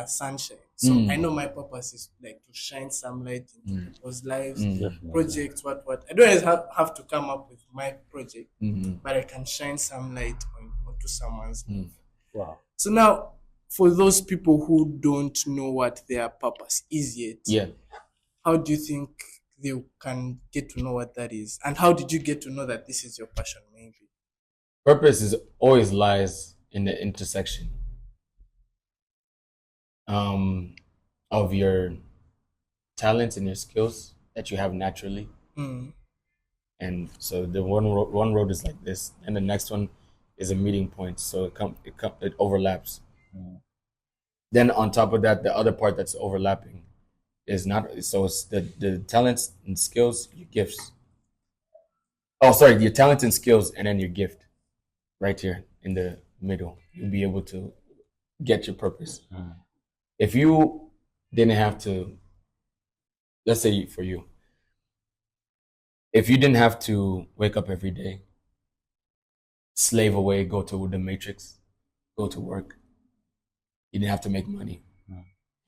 sunshine. So I know my purpose is like to shine some light into people's lives, projects, what. I don't always have to come up with my project, but I can shine some light onto someone's life. Wow. So now, for those people who don't know what their purpose is yet, how do you think they can get to know what that is? And how did you get to know that this is your passion, maybe? Purpose always lies in the intersection of your talents and your skills that you have naturally. And so the one road is like this, and the next one is a meeting point. So it overlaps. Then on top of that, the other part that's overlapping is not. So it's the talents and skills, your gifts. Oh, sorry, your talents and skills, and then your gift. Right here in the middle, you'll be able to get your purpose. If you didn't have to, let's say for you, if you didn't have to wake up every day, slave away, go to the matrix, go to work, you didn't have to make money.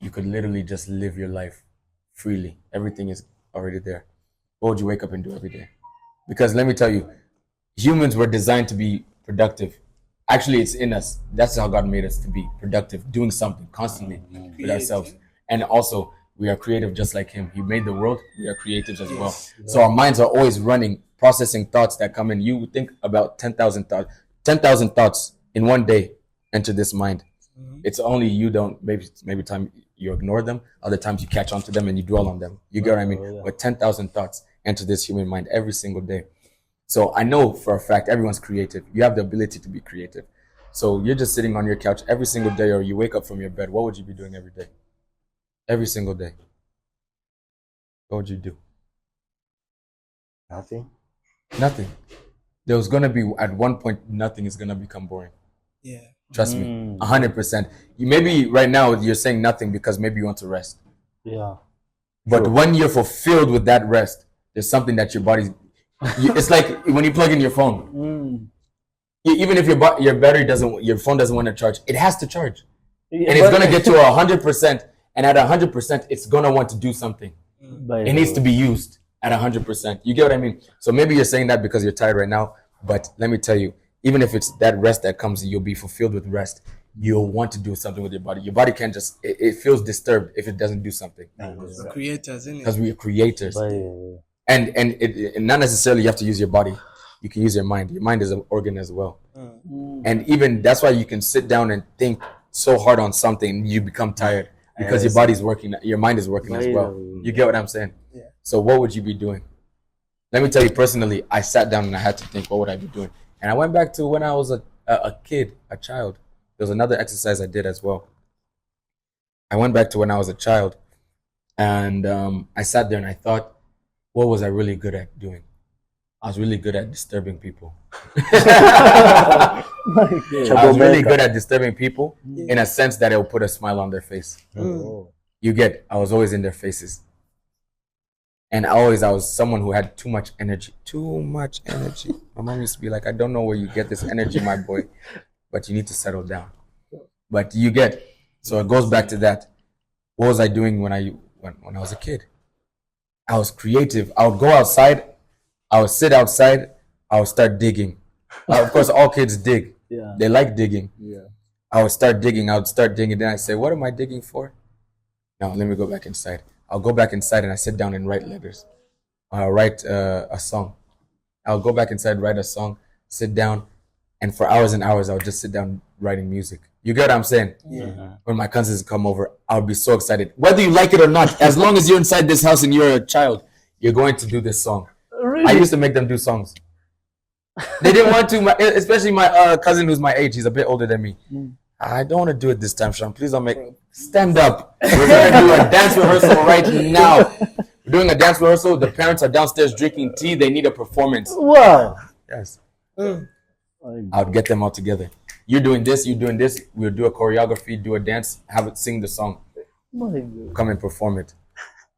You could literally just live your life freely. Everything is already there. What would you wake up and do every day? Because let me tell you, humans were designed to be productive. Actually, it's in us. That's how God made us, to be productive, doing something constantly with ourselves. And also, we are creative just like Him. He made the world. We are creatives as well. So our minds are always running, processing thoughts that come in. You would think about 10,000 thoughts. 10,000 thoughts in one day enter this mind. It's only you don't, maybe time you ignore them, other times you catch on to them and you dwell on them. You get what I mean? But 10,000 thoughts enter this human mind every single day. So I know for a fact everyone's creative. You have the ability to be creative. So you're just sitting on your couch every single day, or you wake up from your bed. What would you be doing every day? Every single day. What would you do? Nothing. Nothing. There's going to be, at one point, nothing is going to become boring. Yeah. Trust me, 100%. You maybe right now you're saying nothing because maybe you want to rest. Yeah. But when you're fulfilled with that rest, there's something that your body. It's like when you plug in your phone. Even if your battery your phone doesn't want to charge, it has to charge, and it's gonna get to 100%. And at 100%, it's gonna want to do something. It needs to be used at 100%. You get what I mean? So maybe you're saying that because you're tired right now, but let me tell you, even if it's that rest that comes, you'll be fulfilled with rest. You'll want to do something with your body. Your body can't just, it feels disturbed if it doesn't do something. Creators, isn't it? Because we are creators. And it not necessarily you have to use your body. You can use your mind. Your mind is an organ as well. And even that's why you can sit down and think so hard on something, you become tired because your body's working, your mind is working as well. You get what I'm saying? Yeah. So what would you be doing? Let me tell you personally, I sat down and I had to think, what would I be doing? And I went back to when I was a kid, a child. There was another exercise I did as well. I went back to when I was a child, and I sat there and I thought, what was I really good at doing? I was really good at disturbing people. I was really good at disturbing people in a sense that it will put a smile on their face. You get, I was always in their faces. And I was someone who had too much energy. Too much energy. My mom used to be like, I don't know where you get this energy, my boy, but you need to settle down. But you get, so it goes back to that. What was I doing when I was a kid? I was creative. I would go outside. I would sit outside. I would start digging. Of course, all kids dig. Yeah. They like digging. Yeah. I would start digging. Then I say, what am I digging for? Now, let me go back inside. I'll go back inside and I sit down and write letters. I'll write a song. I'll go back inside, write a song, sit down, and for hours and hours, I'll just sit down writing music. You get what I'm saying? Yeah. When my cousins come over, I'll be so excited. Whether you like it or not, as long as you're inside this house and you're a child, you're going to do this song. Really? I used to make them do songs. They didn't want to, especially my cousin who's my age. He's a bit older than me. I don't want to do it this time, Sean. Please don't make... Stand up. We're going to do a dance rehearsal right now. We're doing a dance rehearsal. The parents are downstairs drinking tea. They need a performance. Wow. Yes. I would get them all together. You're doing this. We'll do a choreography, do a dance, have it sing the song. Come and perform it.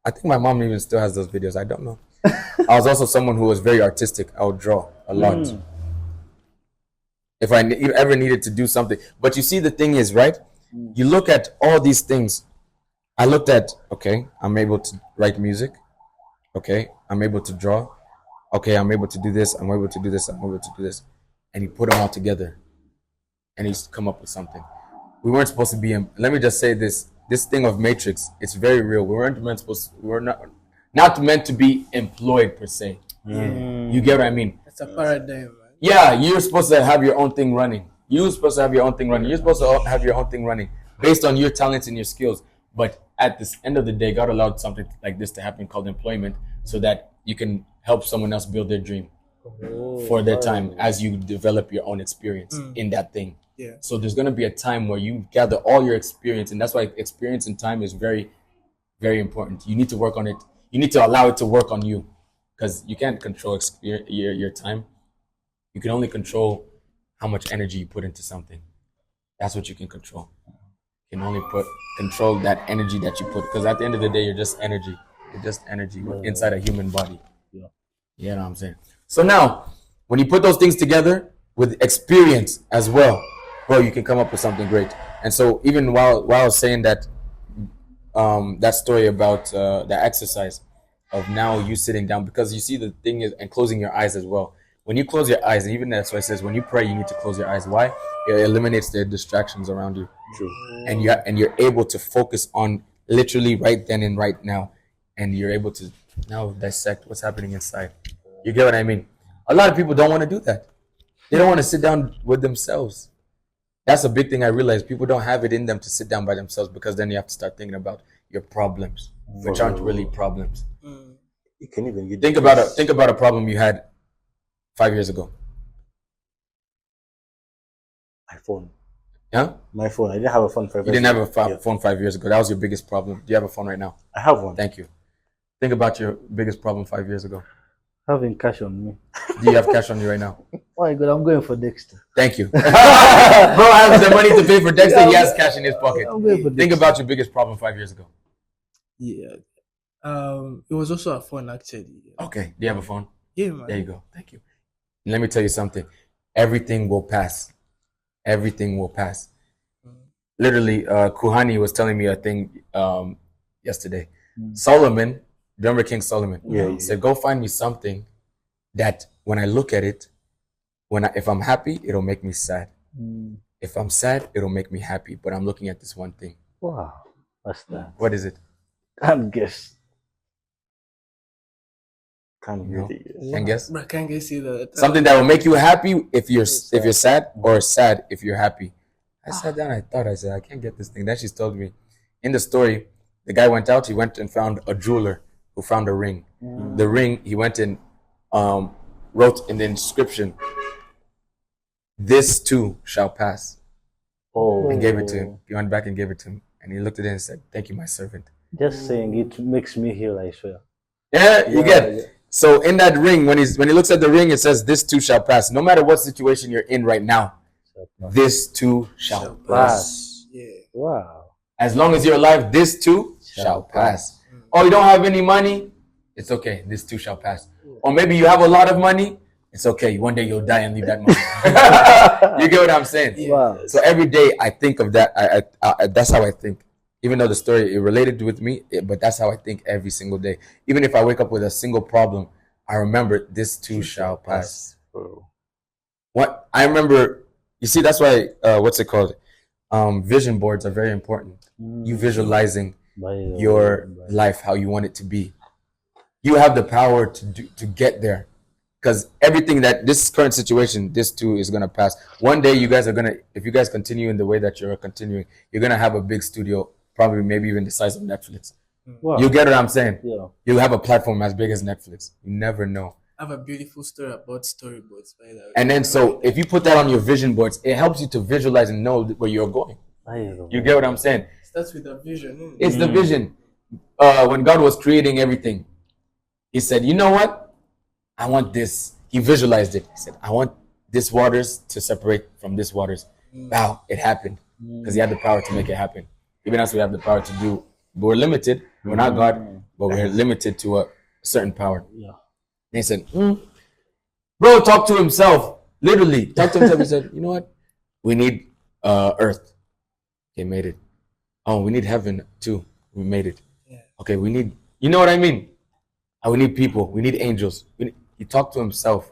I think my mom even still has those videos. I don't know. I was also someone who was very artistic. I would draw a lot. If I ever needed to do something. But you see, the thing is, right? You look at all these things. I looked at, okay, I'm able to write music. Okay, I'm able to draw. Okay, I'm able to do this. I'm able to do this. I'm able to do this. And he put them all together. And he's come up with something. We weren't supposed to be in, let me just say this. This thing of Matrix, it's very real. We're not meant to be employed per se. You get what I mean? It's a paradigm, man. Yeah, you're supposed to have your own thing running. You're supposed to have your own thing running based on your talents and your skills. But at the end of the day, God allowed something like this to happen called employment so that you can help someone else build their dream for their time as you develop your own experience in that thing. Yeah. So there's going to be a time where you gather all your experience, and that's why experience and time is very, very important. You need to work on it. You need to allow it to work on you, because you can't control your time. You can only control how much energy you put into something. That's what you can control. You can only control that energy that you put, because at the end of the day, you're just energy. You're just energy inside a human body. Yeah. You know what I'm saying? So now, when you put those things together with experience as well, bro, you can come up with something great. And so even while I was saying that, that story about the exercise of now you sitting down, because you see the thing is, and closing your eyes as well. When you close your eyes, and even that's why it says when you pray, you need to close your eyes. Why? It eliminates the distractions around you. True. And you're able to focus on literally right then and right now, and you're able to now dissect what's happening inside. You get what I mean? A lot of people don't want to do that. They don't want to sit down with themselves. That's a big thing I realized. People don't have it in them to sit down by themselves, because then you have to start thinking about your problems, which aren't really problems. You can even get think about a problem you had 5 years ago. My phone. Yeah? My phone. I didn't have a phone 5 years ago. You didn't have a phone 5 years ago. That was your biggest problem. Do you have a phone right now? I have one. Thank you. Think about your biggest problem 5 years ago. Having cash on me. Do you have cash on you right now? Oh my God, I'm going for Dexter. Thank you. Bro has the money to pay for Dexter. He has cash in his pocket. I'm going for Think about your biggest problem 5 years ago. Yeah. It was also a phone actually. Okay. Do you have a phone? Yeah, man. There you go. Thank you. Let me tell you something. Everything will pass. Everything will pass. Literally, Kuhani was telling me a thing yesterday. Solomon, remember King Solomon? Yeah. He said, go find me something that when I look at it, if I'm happy, it'll make me sad. If I'm sad, it'll make me happy. But I'm looking at this one thing. Wow. What's that? What is it? Can't guess. Can't really guess. Can guess? But I can't guess either. Something that will make you happy if you're sad, or sad if you're happy. I sat down, I said, I can't get this thing. Then she told me, in the story, the guy went out, he went and found a jeweler who found a ring. The ring, he went and wrote in the inscription, this too shall pass. And gave it to him. He went back and gave it to him. And he looked at it and said, thank you, my servant. Just saying it makes me heal, I swear. Yeah, you get it. So in that ring, when he looks at the ring, it says, this too shall pass. No matter what situation you're in right now, this too shall pass. Yeah. Wow. As long as you're alive, this too shall pass. Oh, you don't have any money? It's okay. This too shall pass. Or maybe you have a lot of money? It's okay. One day you'll die and leave that money. You get what I'm saying? Wow. So every day I think of that. I that's how I think. Even though the story, it related with me, but that's how I think every single day. Even if I wake up with a single problem, I remember this too shall pass. What I remember, you see, that's why, what's it called? Vision boards are very important. You visualizing your life, how you want it to be. You have the power to get there. Because everything that this current situation, this too is going to pass. One day you guys are going to, if you guys continue in the way that you're continuing, you're going to have a big studio, probably maybe even the size of Netflix. Wow. You get what I'm saying? Yeah. You'll have a platform as big as Netflix. You never know. I have a beautiful story about storyboards, by the way. And then, so if you put that on your vision boards, it helps you to visualize and know where you're going. You get what I'm saying? It starts with a vision. Isn't it? It's the vision. When God was creating everything, he said, you know what? I want this. He visualized it. He said, I want this waters to separate from this waters. Wow, it happened. Because he had the power to make it happen. Even as we have the power to do, but we're limited. We're not God, but we're limited to a certain power. Yeah. And he said, bro, talk to himself. Literally, talk to himself. He said, you know what? We need earth. Okay, made it. Oh, we need heaven too. We made it. Yeah. Okay, we need, you know what I mean? We need people. We need angels. He talked to himself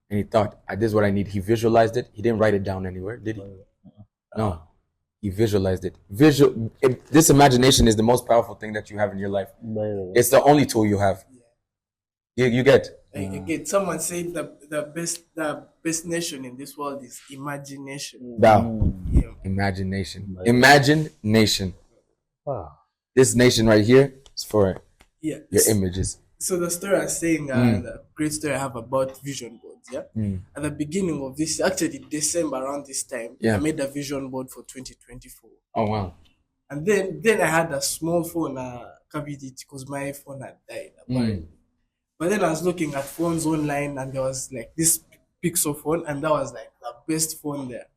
and he thought, this is what I need. He visualized it. He didn't write it down anywhere, did he? No. He visualized it. This imagination is the most powerful thing that you have in your life. It's the only tool you have. You get? Again, someone said the best nation in this world is imagination. Wow. Yeah. Imagination. Imagination. Wow. This nation right here is for your images. So the story I'm saying, the great story I have about vision boards, At the beginning of this, actually December around this time, I made a vision board for 2024. Oh, wow. And then I had a small phone, because my phone had died, apparently. But then I was looking at phones online and there was like this Pixel phone and that was like the best phone there.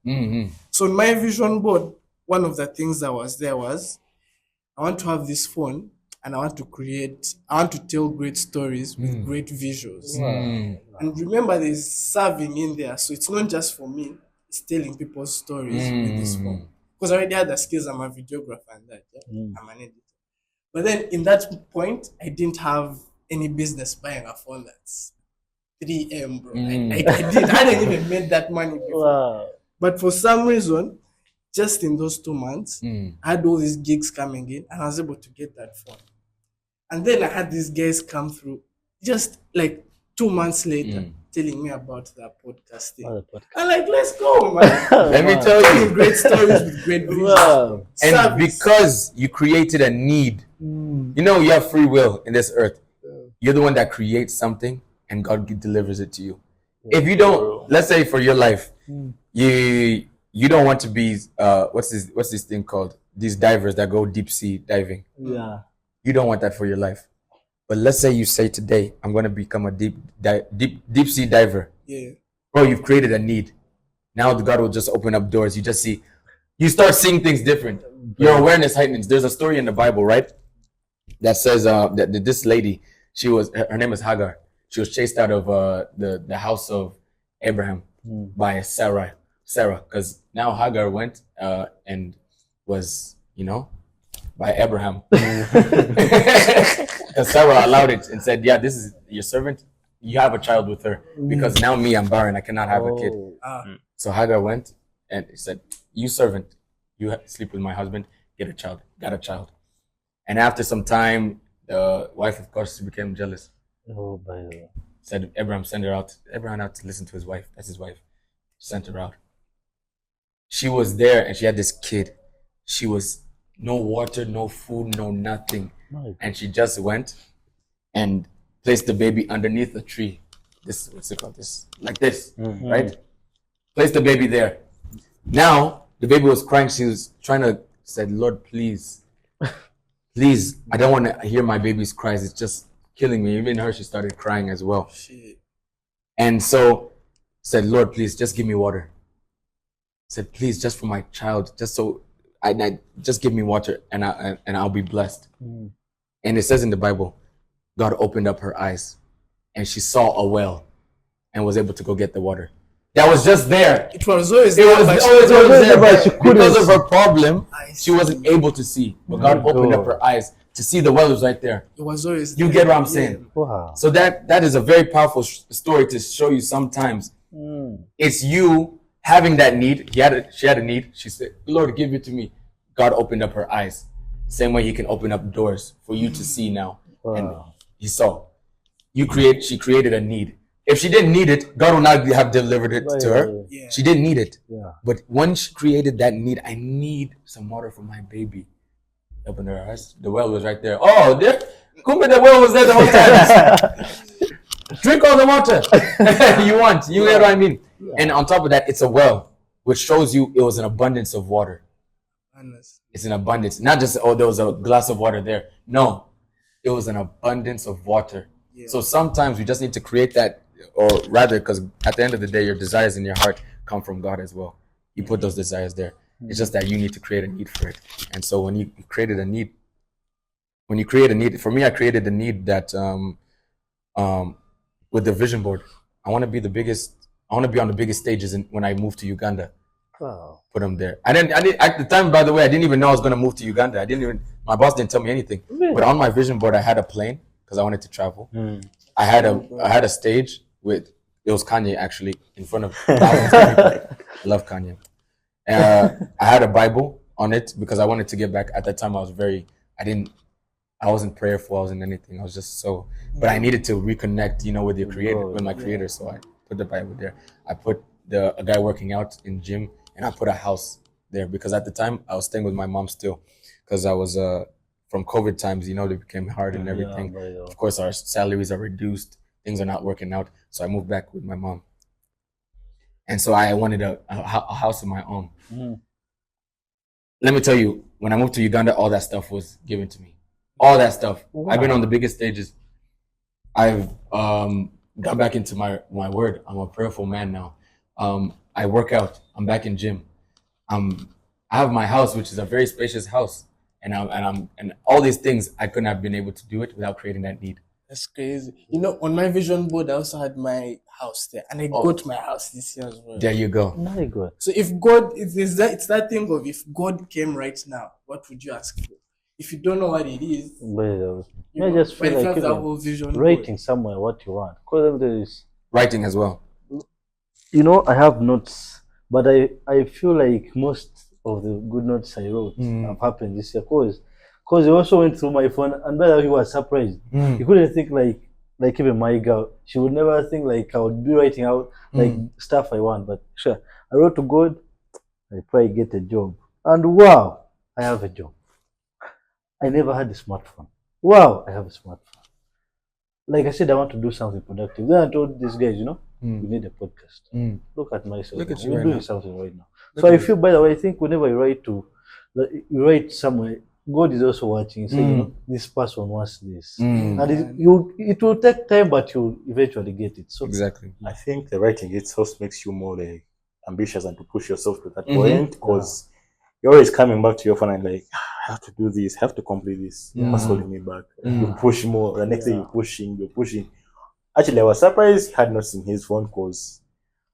So in my vision board, one of the things that was there was, I want to have this phone and I want to tell great stories with great visuals. And remember, there's serving in there. So it's not just for me, it's telling people's stories with this phone. Because I already had the skills, I'm a videographer and that. I'm an editor. But then in that point, I didn't have any business buying a phone that's 3M, bro. I hadn't even made that money before. Wow. But for some reason, just in those 2 months, I had all these gigs coming in and I was able to get that phone. And then I had these guys come through just like 2 months later telling me about the podcasting. I'm like, let's go, man. Let me tell you. Great stories with great videos. Wow. And because you created a need, you know, you have free will in this earth. You're the one that creates something and God delivers it to you. If you don't, let's say for your life, you don't want to be what's this thing called? These divers that go deep sea diving. Yeah. You don't want that for your life. But let's say you say today, I'm going to become a deep sea diver. Yeah. Bro, you've created a need. Now the God will just open up doors. You start seeing things different. Your awareness heightens. There's a story in the Bible, right? That says that this lady, her name is Hagar. She was chased out of the house of Abraham by Sarah, because now Hagar went and was, by Abraham. Because Sarah allowed it and said, yeah, this is your servant. You have a child with her. Because now me, I'm barren. I cannot have a kid. So Hagar went and said, you servant, you sleep with my husband, get a child. Got a child. And after some time, the wife, of course, became jealous. Said Abraham, send her out. Abraham had to listen to his wife. That's his wife. Sent her out. She was there and she had this kid. She was no water, no food, no nothing. And she just went and placed the baby underneath a tree. This, what's it called? This, like this, right? Placed the baby there. Now, the baby was crying. She was trying to say, Lord, please, I don't want to hear my baby's cries. It's just killing me. Even her, she started crying as well. Shit. And so said, Lord, please, just give me water. Said, please, just for my child, just so I just give me water and I'll be blessed. And it says in the Bible, God opened up her eyes and she saw a well and was able to go get the water. That was just there. It was always there. Because of her problem, she wasn't able to see. But God opened up her eyes to see the well was right there. It was always there. You get what I'm saying? Wow. So that is a very powerful story to show you sometimes. It's you having that need. She had a need. She said, Lord, give it to me. God opened up her eyes. Same way he can open up doors for you to see now. Wow. And he saw. She created a need. If she didn't need it, God would not have delivered it to her. Yeah. She didn't need it. Yeah. But when she created that need, I need some water for my baby. Opened her eyes. The well was right there. Oh, there. Kumbe, the well was there the whole time. Drink all the water you want. You know what I mean? Yeah. And on top of that, it's a well, which shows you it was an abundance of water. It's an abundance. Not just, there was a glass of water there. No, it was an abundance of water. Yeah. So sometimes we just need to create that, or rather, because at the end of the day, your desires in your heart come from God as well. You put those desires there. It's just that you need to create a need for it. And so when you created a need, for me, I created a need that with the vision board. I want to be on the biggest stages when I move to Uganda. Wow. Put them there. I didn't at the time, by the way, I didn't even know I was going to move to Uganda. My boss didn't tell me anything. Really? But on my vision board, I had a plane because I wanted to travel. I had a stage it was Kanye actually in front of thousands of people. I love Kanye. I had a Bible on it because I wanted to get back. At that time, I wasn't prayerful. I wasn't anything. I was just but I needed to reconnect, with your creator, with my creator. So I put the Bible there. I put a guy working out in gym, and I put a house there because at the time I was staying with my mom still because I was from COVID times, they became hard and everything. Yeah, of course, our salaries are reduced. Things are not working out. So I moved back with my mom. And so I wanted a house of my own. Let me tell you, when I moved to Uganda, all that stuff was given to me. All that stuff. Wow. I've been on the biggest stages. I've got back into my word. I'm a prayerful man now. I work out. I'm back in gym. I have my house, which is a very spacious house, and all these things. I couldn't have been able to do it without creating that need. That's crazy. On my vision board, I also had my house there, and I got my house this year as well. There you go. Very good. So if God, it's that thing of if God came right now, what would you ask for? If you don't know what it is, I just feel like that whole vision writing board. somewhere what you want. Because there is writing as well. I have notes, but I feel like most of the good notes I wrote have happened this year. Because he also went through my phone, and by the way, he was surprised. He couldn't think like even my girl. She would never think like I would be writing out like stuff I want. But sure, I wrote to God, I probably get a job. And wow, I have a job. I never had a smartphone. Wow, I have a smartphone. Like I said, I want to do something productive. Then I told these guys, we need a podcast. Look at myself. Look at you We're right doing now. something right now. So I feel, by the way, I think whenever you write somewhere, God is also watching. So you know, this person wants this, and it will take time, but you'll eventually get it. So exactly. I think the writing itself makes you more like ambitious and to push yourself to that point, because you're always coming back to your phone and like, I have to do this, I have to complete this. What's holding me back? You push more. The next day you're pushing. Actually, I was surprised he had not seen his phone, because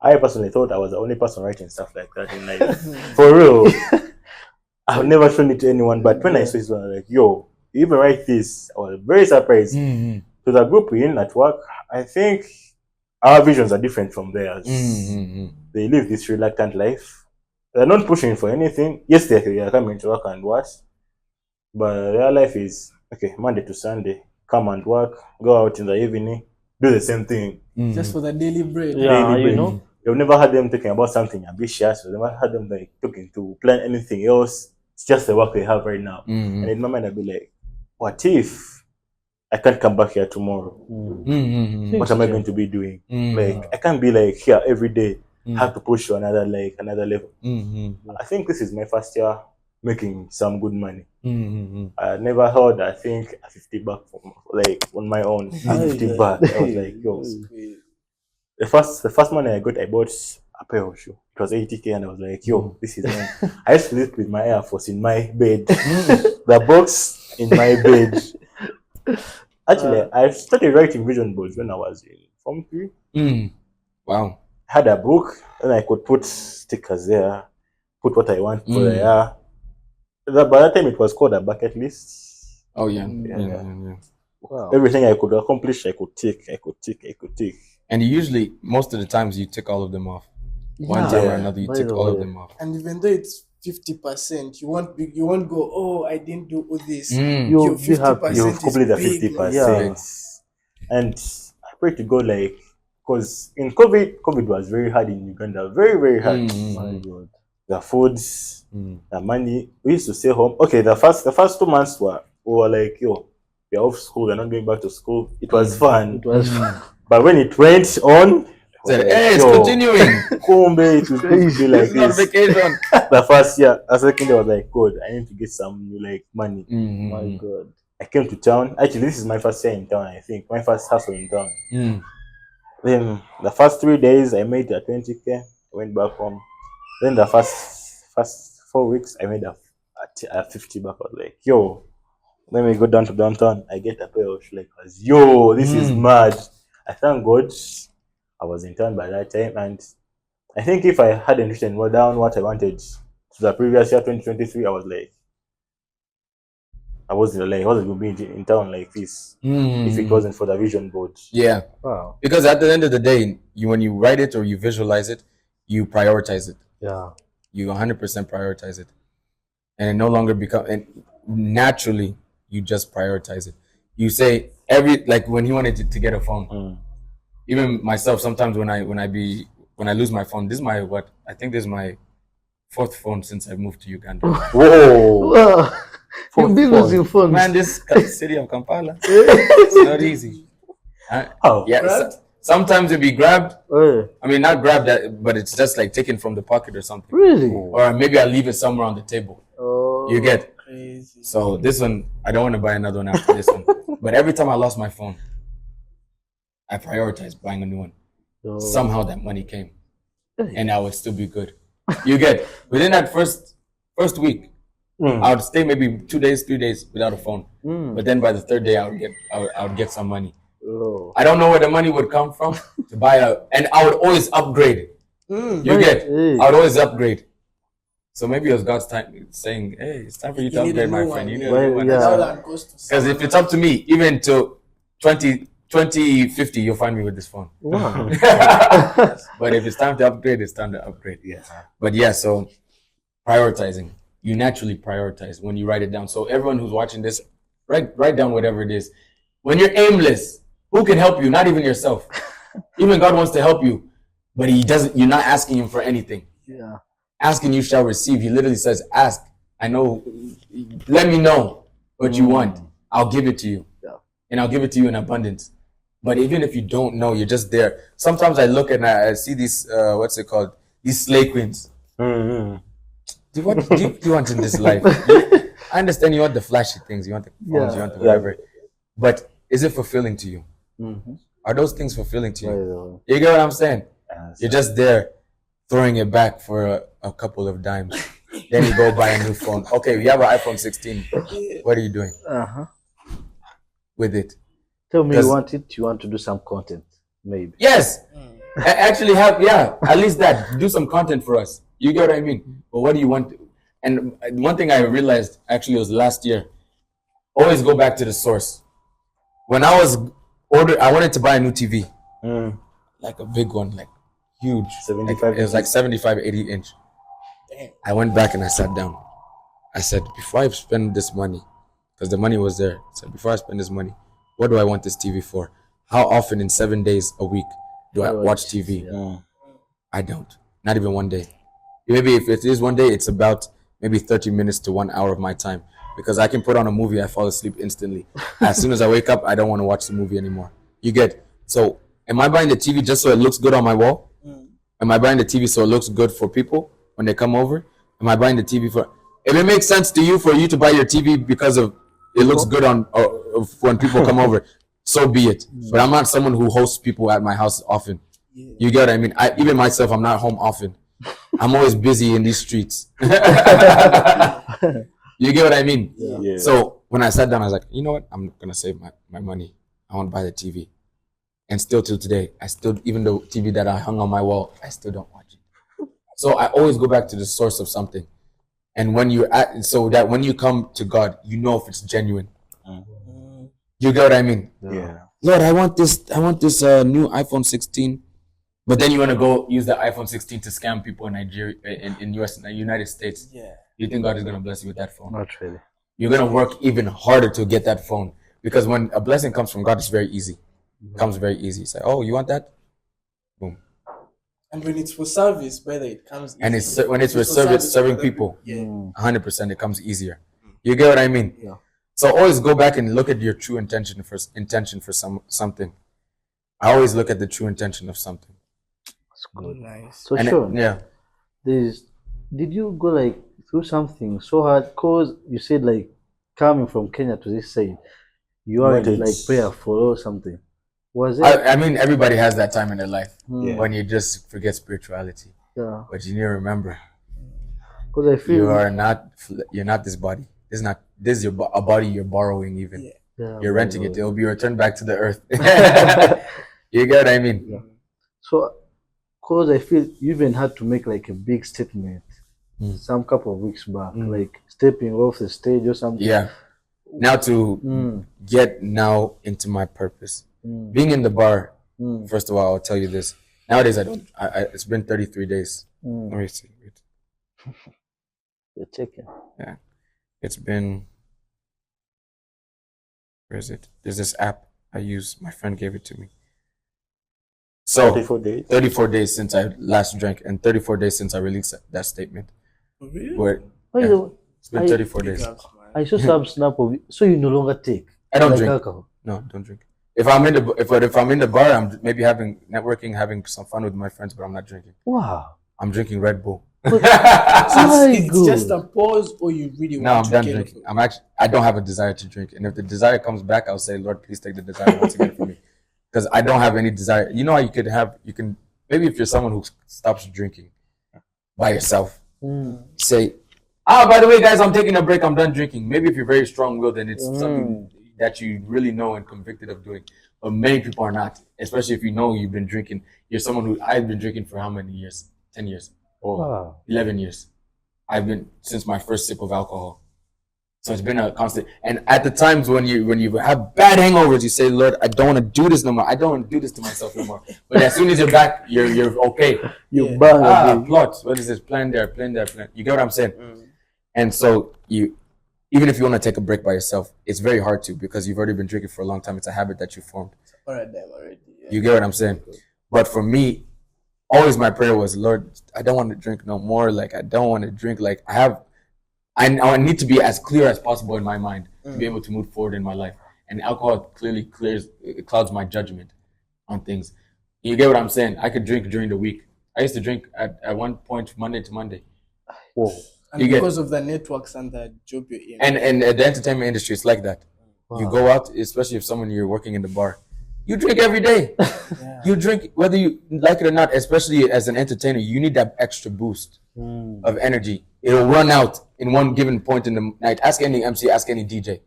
I personally thought I was the only person writing stuff like that in life. For real. I've never shown it to anyone, but when I saw his one, I was like, yo, you even write this? I was very surprised. To the group we're in at work, I think our visions are different from theirs. They live this reluctant life. They're not pushing for anything. Yes, they are coming to work and what, but their life is, okay, Monday to Sunday, come and work, go out in the evening, do the same thing. Just for the daily bread. You know. You've never had them thinking about something ambitious. You've never had them like looking to plan anything else. It's just the work they have right now. And in my mind, I'd be like, what if I can't come back here tomorrow? What am I going to be doing? Like, I can't be like here every day. Have to push to another level. I think this is my first year making some good money. I never heard, I think, $50 from, like, on my own. $50. I was like, yo. The first money I got, I bought a pair of shoes. It was 80k, and I was like, yo, this is mine. I used to sleep with my Air Force in my bed. The box in my bed. Actually, I started writing vision boards when I was in Form 3. Wow. I had a book, and I could put stickers there, put what I want for the year. By that time, it was called a bucket list. Oh, yeah. Wow. Everything I could accomplish, I could tick. And usually, most of the times, you tick all of them off. One time or another, you tick all of them off. And even though it's 50%, you won't go, oh, I didn't do all this. You'll 50% You've completed the 50%. Yeah. And I pray to God, like, because in COVID was very hard in Uganda. Very, very hard. My God. The foods, the money. We used to stay home. Okay, the first 2 months we were like, yo, we're off school, we're not going back to school. It was fun. It was fun. But when it went on, said, hey, it's continuing. Kumbe, it was going to be like it's not this. vacation. The first year, the second year, I was like, God, I need to get some new like money. My God. I came to town. Actually, this is my first year in town, I think. My first hustle in town. Then the first 3 days, I made a 20k. I went back home. Then the first 4 weeks, I made a $50. I was like, yo, let me go down to downtown. I get a pair of shoes. Like, yo, this is mad. I thank God I was in town by that time. And I think if I hadn't written more down what I wanted to the previous year, 2023, I was like, I wasn't going to be in town like this if it wasn't for the vision board. Yeah. Wow. Because at the end of the day, when you write it or you visualize it, you prioritize it. Yeah. You 100% prioritize it. And it no longer and naturally, you just prioritize it. You say like when he wanted to get a phone, even myself, sometimes when I lose my phone, this is my, I think this is my 4th phone since I moved to Uganda. Whoa. Wow. You've been losing phones. Man, this city of Kampala, it's not easy. Yeah. Sometimes it'll be grabbed. I mean, not grabbed, but it's just like taken from the pocket or something. Really? Or maybe I'll leave it somewhere on the table. Oh. You get? Crazy. So this one, I don't want to buy another one after this one. But every time I lost my phone, I prioritized buying a new one. Oh. Somehow that money came. And I would still be good. You get? Within that first week, I would stay maybe 2 days, 3 days without a phone. But then by the 3rd day, I would get some money. Oh. I don't know where the money would come from to buy and I would always upgrade. You get? I would always upgrade. So maybe it was God's time saying, hey, it's time for you to upgrade, my friend. You need a new one. Because if it's up to me, even to 2050, you'll find me with this phone. Wow. But if it's time to upgrade, it's time to upgrade. Yeah. But yeah, so prioritizing. You naturally prioritize when you write it down. So everyone who's watching this, write down whatever it is. When you're aimless, who can help you? Not even yourself. Even God wants to help you, but you're not asking him for anything. Yeah. Asking you shall receive. He literally says, ask. I know, let me know what you want. I'll give it to you. Yeah. And I'll give it to you in abundance. But even if you don't know, you're just there. Sometimes I look and I see these, what's it called? These slay queens. what do you want in this life? I understand you want the flashy things, you want the phones, you want the whatever, but is it fulfilling to you? Mm-hmm. Are those things fulfilling to you? You get what I'm saying? You're just there throwing it back for a couple of dimes. Then you go buy a new phone. Okay, we have an iPhone 16. What are you doing with it? Tell me you want to do some content, maybe. Yes. Actually have, at least that. Do some content for us. You get what I mean? But what do you want? And one thing I realized actually was last year, always go back to the source. When I wanted to buy a new TV. Like a big one, like huge. 75. It was like 75, 80 inch. I went back and I sat down. I said, before I spend this money, because the money was there, I said, before I spend this money, what do I want this TV for? How often in 7 days a week do I watch TV? I don't. Not even one day. Maybe if it is one day, it's about maybe 30 minutes to 1 hour of my time. Because I can put on a movie, I fall asleep instantly. As soon as I wake up, I don't want to watch the movie anymore. You get? So, am I buying the TV just so it looks good on my wall? Am I buying the TV so it looks good for people when they come over? Am I buying the TV for... If it makes sense to you for you to buy your TV because of it looks good on when people come over, so be it. But I'm not someone who hosts people at my house often. You get what I mean? Even myself, I'm not home often. I'm always busy in these streets. You get what I mean? Yeah. So when I sat down, I was like, you know what? I'm going to save my money. I want to buy the TV. And still till today, even the TV that I hung on my wall, I still don't watch it. So I always go back to the source of something. And so that when you come to God, you know if it's genuine. You get what I mean? Yeah. Lord, I want this new iPhone 16. But then you want to go use the iPhone 16 to scam people in Nigeria, in United States. Yeah. You think God is going to bless you with that phone? Not really. You're going to work even harder to get that phone. Because when a blessing comes from God, it's very easy. It comes very easy. It's like, oh, you want that? Boom. And when it's for service, whether it comes easy. And when it's for serving people, 100% it comes easier. You get what I mean? Yeah. So always go back and look at your true intention for something. I always look at the true intention of something. That's good. Nice. So Sean, did you go like through something so hard? Cause you said like coming from Kenya to this side, you are like prayerful or something. Was it? I mean, everybody has that time in their life when you just forget spirituality. Yeah. But you need to remember, because I feel you're not this body. This is a body you're borrowing even. Yeah, you're renting it. It'll be returned back to the earth. You get what I mean? Yeah. So, because I feel you even had to make like a big statement some couple of weeks back, like stepping off the stage or something. Yeah. Now to get now into my purpose. Being in the bar, first of all, I'll tell you this. Nowadays, it's been 33 days. Let me see. You're checking. Yeah. It's been, where is it? There's this app I use. My friend gave it to me. So 34 days? 34 days since I last drank and 34 days since I released that statement. Really? It's been 34 days. I saw some snap of you. So you no longer take? I don't like drink. Alcohol? No, don't drink. If I'm in the bar, I'm maybe networking, having some fun with my friends, but I'm not drinking. Wow. I'm drinking Red Bull. It's just a pause, or you really want to? No, I'm done drinking. I don't have a desire to drink, and if the desire comes back, I'll say, Lord, please take the desire once again from me, because I don't have any desire. You know how you can maybe if you're someone who stops drinking by yourself, say, by the way, guys, I'm taking a break. I'm done drinking. Maybe if you're very strong-willed and it's something that you really know and convicted of doing, but many people are not. Especially if you know you've been drinking. You're someone who I've been drinking for how many years? 10 years or 11 years. I've been since my first sip of alcohol. So it's been a constant. And at the times when you have bad hangovers, you say, Lord, I don't want to do this no more. I don't want to do this to myself no more. But as soon as you're back, you're okay. You bang plot. What is this? Plan there. You get what I'm saying? And so even if you want to take a break by yourself, it's very hard to, because you've already been drinking for a long time. It's a habit that you formed. Already. You get what I'm saying? But for me, always my prayer was, Lord, I don't want to drink no more. Like, I don't want to drink. Like, I need to be as clear as possible in my mind to be able to move forward in my life. And alcohol clearly clouds my judgment on things. You get what I'm saying? I could drink during the week. I used to drink at one point Monday to Monday. Whoa. And because of the networks and the job you're in. And the entertainment industry, it's like that. Wow. You go out, especially if you're working in the bar, you drink every day. Yeah. You drink whether you like it or not, especially as an entertainer, you need that extra boost of energy. It'll run out in one given point in the night. Ask any MC, ask any DJ.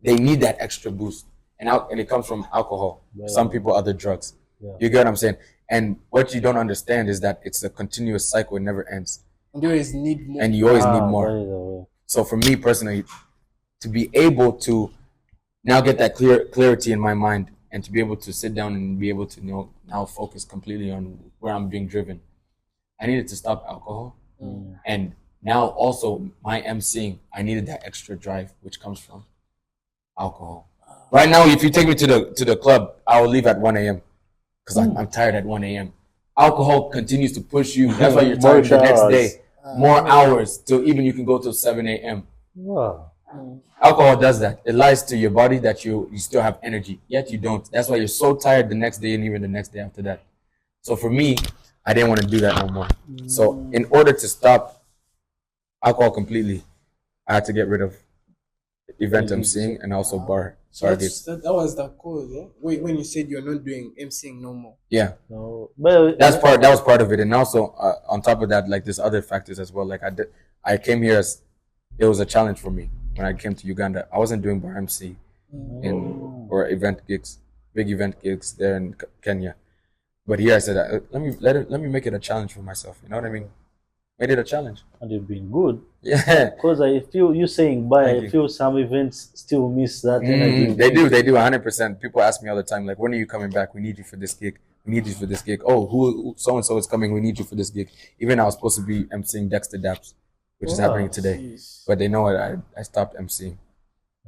They need that extra boost. And it comes from alcohol. Yeah. Some people, other drugs. Yeah. You get what I'm saying? And what you don't understand is that it's a continuous cycle. It never ends. And you always need more. And you always need more. So for me personally, to be able to now get that clarity in my mind and to be able to sit down and be able to now focus completely on where I'm being driven, I needed to stop alcohol. And now also my emceeing, I needed that extra drive, which comes from alcohol. Right now, if you take me to the club, I will leave at 1 a.m. because I'm tired at 1 a.m. Alcohol continues to push you. That's why you're tired the next day. More hours till even you can go till 7 a.m. Wow. Alcohol does that. It lies to your body that you still have energy, yet you don't. That's why you're so tired the next day and even the next day after that. So for me, I didn't want to do that no more. So in order to stop alcohol completely, I had to get rid of event emceeing and also bar. That was the cause, yeah? When you said you're not doing emceeing no more. Yeah. No, but that was part of it. And also on top of that, like there's other factors as well. Like I came here as it was a challenge for me when I came to Uganda. I wasn't doing bar MC or event gigs, big event gigs there in Kenya. But here I said, let me make it a challenge for myself. You know what I mean? Made it a challenge. And you've been good. Yeah. Because I feel you saying bye, I feel some events still miss that energy. They do 100%. People ask me all the time, like, when are you coming back? We need you for this gig. We need you for this gig. Oh, who so-and-so is coming. We need you for this gig. Even I was supposed to be emceeing Dexter Daps, which is happening today. Geez. But they know what I stopped emceeing.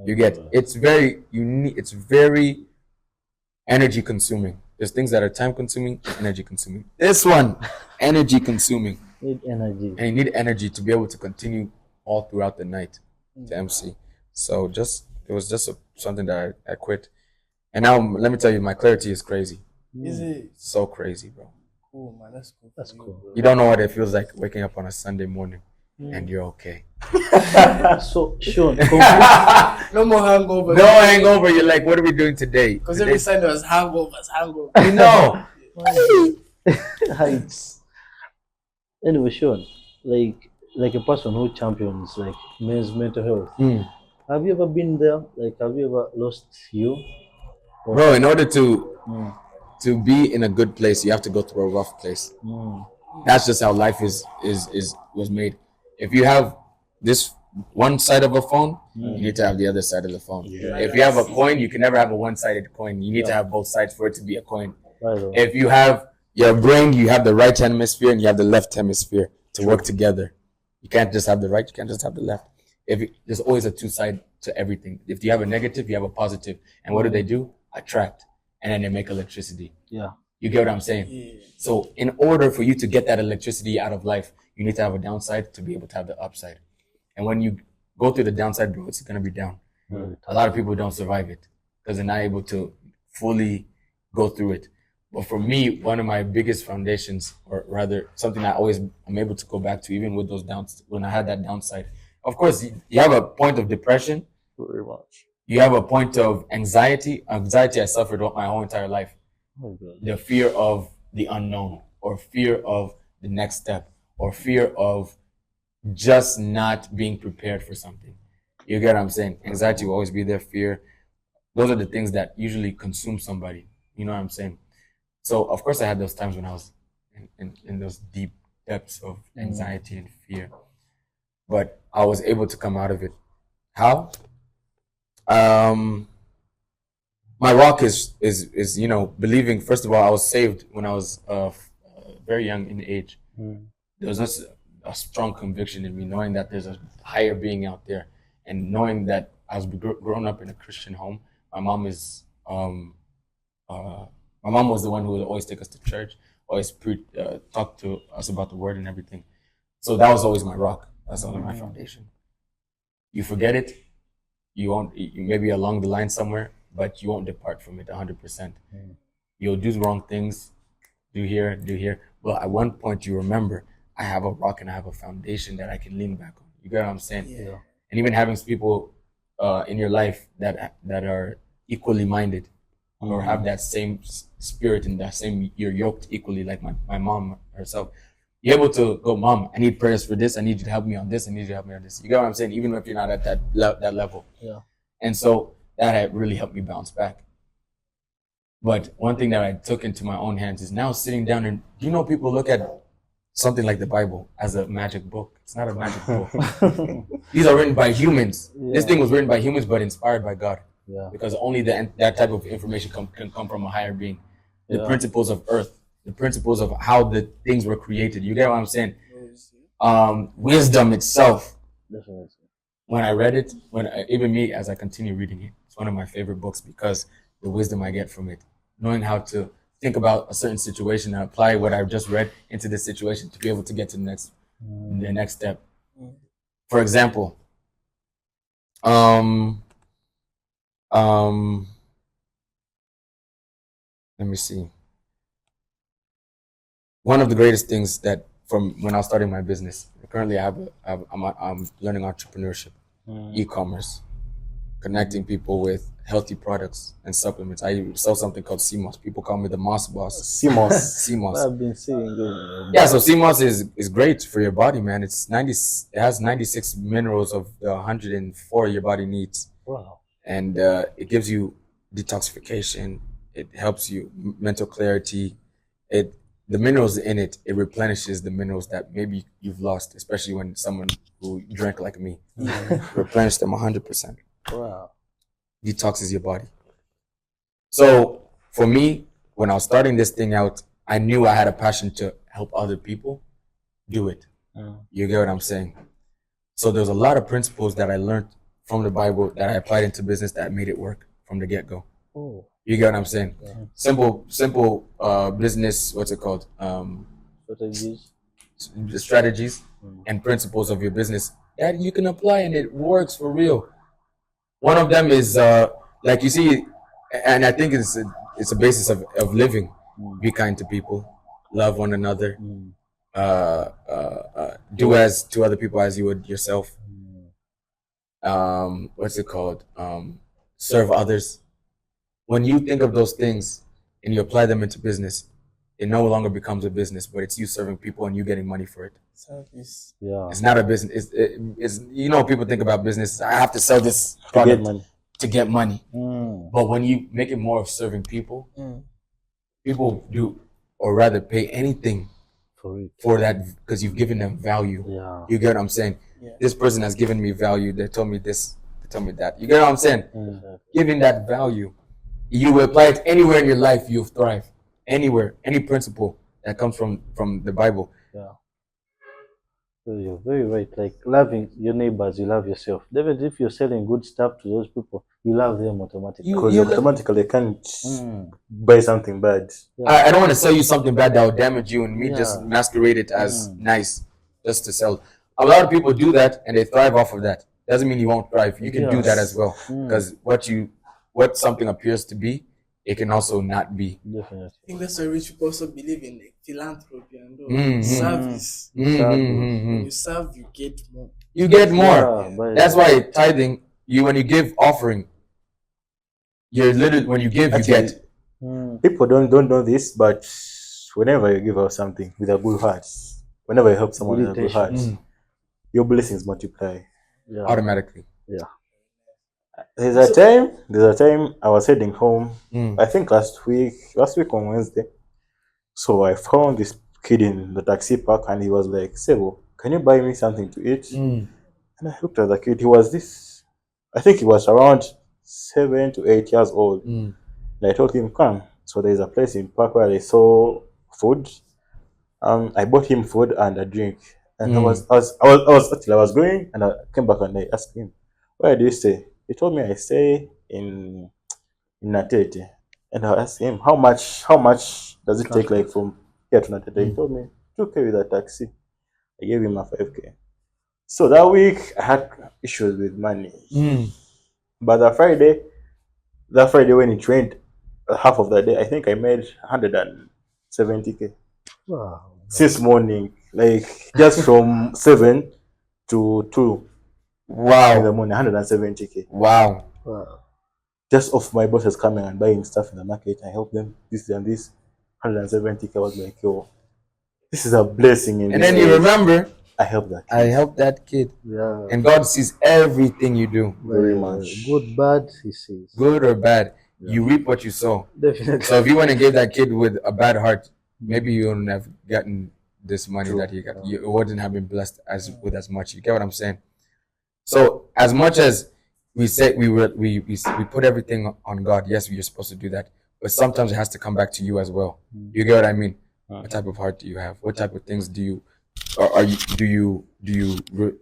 You get, it's very unique. It's very energy consuming. There's things that are time consuming and energy consuming. This one, energy consuming. Need energy. And you need energy to be able to continue all throughout the night to MC. So it was just something that I quit. And now let me tell you, my clarity is crazy. Is it? So crazy, bro. Cool, man. That's cool. That's cool. You don't know what it feels like waking up on a Sunday morning and you're okay. So, Sean, no more hangover. No hangover. You're like, what are we doing today? Because every Sunday was hangovers. You know. Heights. Anyway, Sean, like a person who champions like men's mental health, have you ever been there? Like, have you ever lost you? Bro, in order to be in a good place, you have to go through a rough place. That's just how life was made. If you have this one side of a phone, you need to have the other side of the phone. Yeah. If you have a coin, you can never have a one-sided coin. You need to have both sides for it to be a coin. Right. If you have your brain, you have the right hemisphere and you have the left hemisphere to work together. You can't just have the right, you can't just have the left. There's always a two side to everything. If you have a negative, you have a positive. And what do? Attract. And then they make electricity. Yeah. You get what I'm saying? Yeah. So in order for you to get that electricity out of life, you need to have a downside to be able to have the upside. And when you go through the downside, bro, it's going to be down. A lot of people don't survive it because they're not able to fully go through it. But for me, one of my biggest foundations, or rather something I'm able to go back to, even with those downs, when I had that downside. Of course, you have a point of depression. Very much. You have a point of anxiety. Anxiety I suffered my whole entire life. Oh, God. The fear of the unknown, or fear of the next step, or fear of just not being prepared for something. You get what I'm saying? Anxiety will always be there, fear. Those are the things that usually consume somebody. You know what I'm saying? So, of course, I had those times when I was in those deep depths of anxiety and fear. But I was able to come out of it. How? My rock is believing. First of all, I was saved when I was very young in age. There was just a strong conviction in me, knowing that there's a higher being out there, and knowing that I was grown up in a Christian home. My mom is my mom was the one who would always take us to church, always talk to us about the word and everything. So that was always my rock. That's always my foundation. You forget it, you won't. You maybe along the line somewhere, but you won't depart from it 100%. You'll do wrong things, do here. But at one point, you remember, I have a rock and I have a foundation that I can lean back on. You get what I'm saying? Yeah. And even having people in your life that are equally minded or have that same spirit and that same, you're yoked equally, like my mom herself. You're able to go, Mom, I need prayers for this. I need you to help me on this. I need you to help me on this. You get what I'm saying? Even if you're not at that level. Yeah. And so that had really helped me bounce back. But one thing that I took into my own hands is now sitting down and, people look at something like the Bible as a magic book. It's not a magic book. These are written by humans. Yeah. This thing was written by humans, but inspired by God. Yeah. Because only that type of information can come from a higher being. The principles of earth, the principles of how the things were created. You get what I'm saying? Wisdom itself. Definitely. When I read it, even me, as I continue reading it, it's one of my favorite books because the wisdom I get from it, knowing how to think about a certain situation and apply what I've just read into this situation to be able to get to the next step. For example, let me see. One of the greatest things that from when I was starting my business, currently I'm learning entrepreneurship, e-commerce, connecting people with healthy products and supplements. I sell something called CMOS. People call me the Moss Boss. CMOS. I've been seeing it. Yeah, so CMOS is great for your body, man. It has 96 minerals of the 104 your body needs. Wow. And it gives you detoxification. It helps you mental clarity. The minerals in it replenishes the minerals that maybe you've lost, especially when someone who drank like me replenish them 100%. Wow. Detoxes your body. So for me, when I was starting this thing out, I knew I had a passion to help other people do it. You get what I'm saying? So there's a lot of principles that I learned from the Bible that I applied into business that made it work from the get-go. Oh. You get what I'm saying? Yeah. Simple business, what's it called? Strategies and principles of your business that you can apply and it works for real. One of them is like you see, and I think it's a basis of living. Be kind to people, love one another, do as to other people as you would yourself. What's it called? Serve others. When you think of those things and you apply them into business, it no longer becomes a business, but it's you serving people and you getting money for it. Service. Yeah. It's not a business. It's people think about business. I have to sell this product to get money. But when you make it more of serving people, people do, or rather pay anything for that because you've given them value. Yeah. You get what I'm saying? Yeah. This person has given me value. They told me this. They told me that. You get what I'm saying? Giving that value. You apply it anywhere in your life, you'll thrive. Anywhere, any principle that comes from the Bible. Yeah. So you're very right. Like loving your neighbors, you love yourself. Even if you're selling good stuff to those people, you love them automatically. Because automatically can't buy something bad. Yeah. I don't want to sell you something bad that will damage you and me just masquerade it as nice just to sell. A lot of people do that and they thrive off of that. Doesn't mean you won't thrive. You can do that as well. Because what something appears to be, it can also not be. Definitely. I think that's why rich people also believe in like philanthropy and service. When you serve, you get more. You get more. Yeah, that's why tithing, when you give offering, you're literally, when you give, you get. People don't know this, but whenever you give out something with a good heart, whenever you help someone with a good heart, your blessings multiply. Yeah. Automatically. Yeah. There's a time I was heading home. I think last week on Wednesday. So I found this kid in the taxi park and he was like, Sebo, can you buy me something to eat? And I looked at the kid. I think he was around 7 to 8 years old. And I told him, come. So there's a place in park where they sell food. I bought him food and a drink. And I was going and I came back and I asked him, where do you stay? He told me I stay in Natete. And I asked him, how much does it take like from here to Natete? He told me, 2K with a taxi. I gave him a 5K. So that week I had issues with money. But that Friday when it rained, half of the day, I think I made 170K. Wow. Since morning. Like just from 7 to 2 in the Wow. morning, 170k. Wow. Just off my bosses coming and buying stuff in the market. I help them this and this. 170k. I was like, yo, this is a blessing. And then you remember, I helped that kid. I helped that kid. Yeah. And God sees everything you do. Very much. Good, bad, he sees. Good or bad, you reap what you sow. Definitely. So if you went and gave that kid with a bad heart, maybe you wouldn't have gotten this money that he got. You wouldn't have been blessed with as much. You get what I'm saying? So as much as we say we put everything on God, yes, you're supposed to do that. But sometimes it has to come back to you as well. You get what I mean? What type of heart do you have? What type of things do you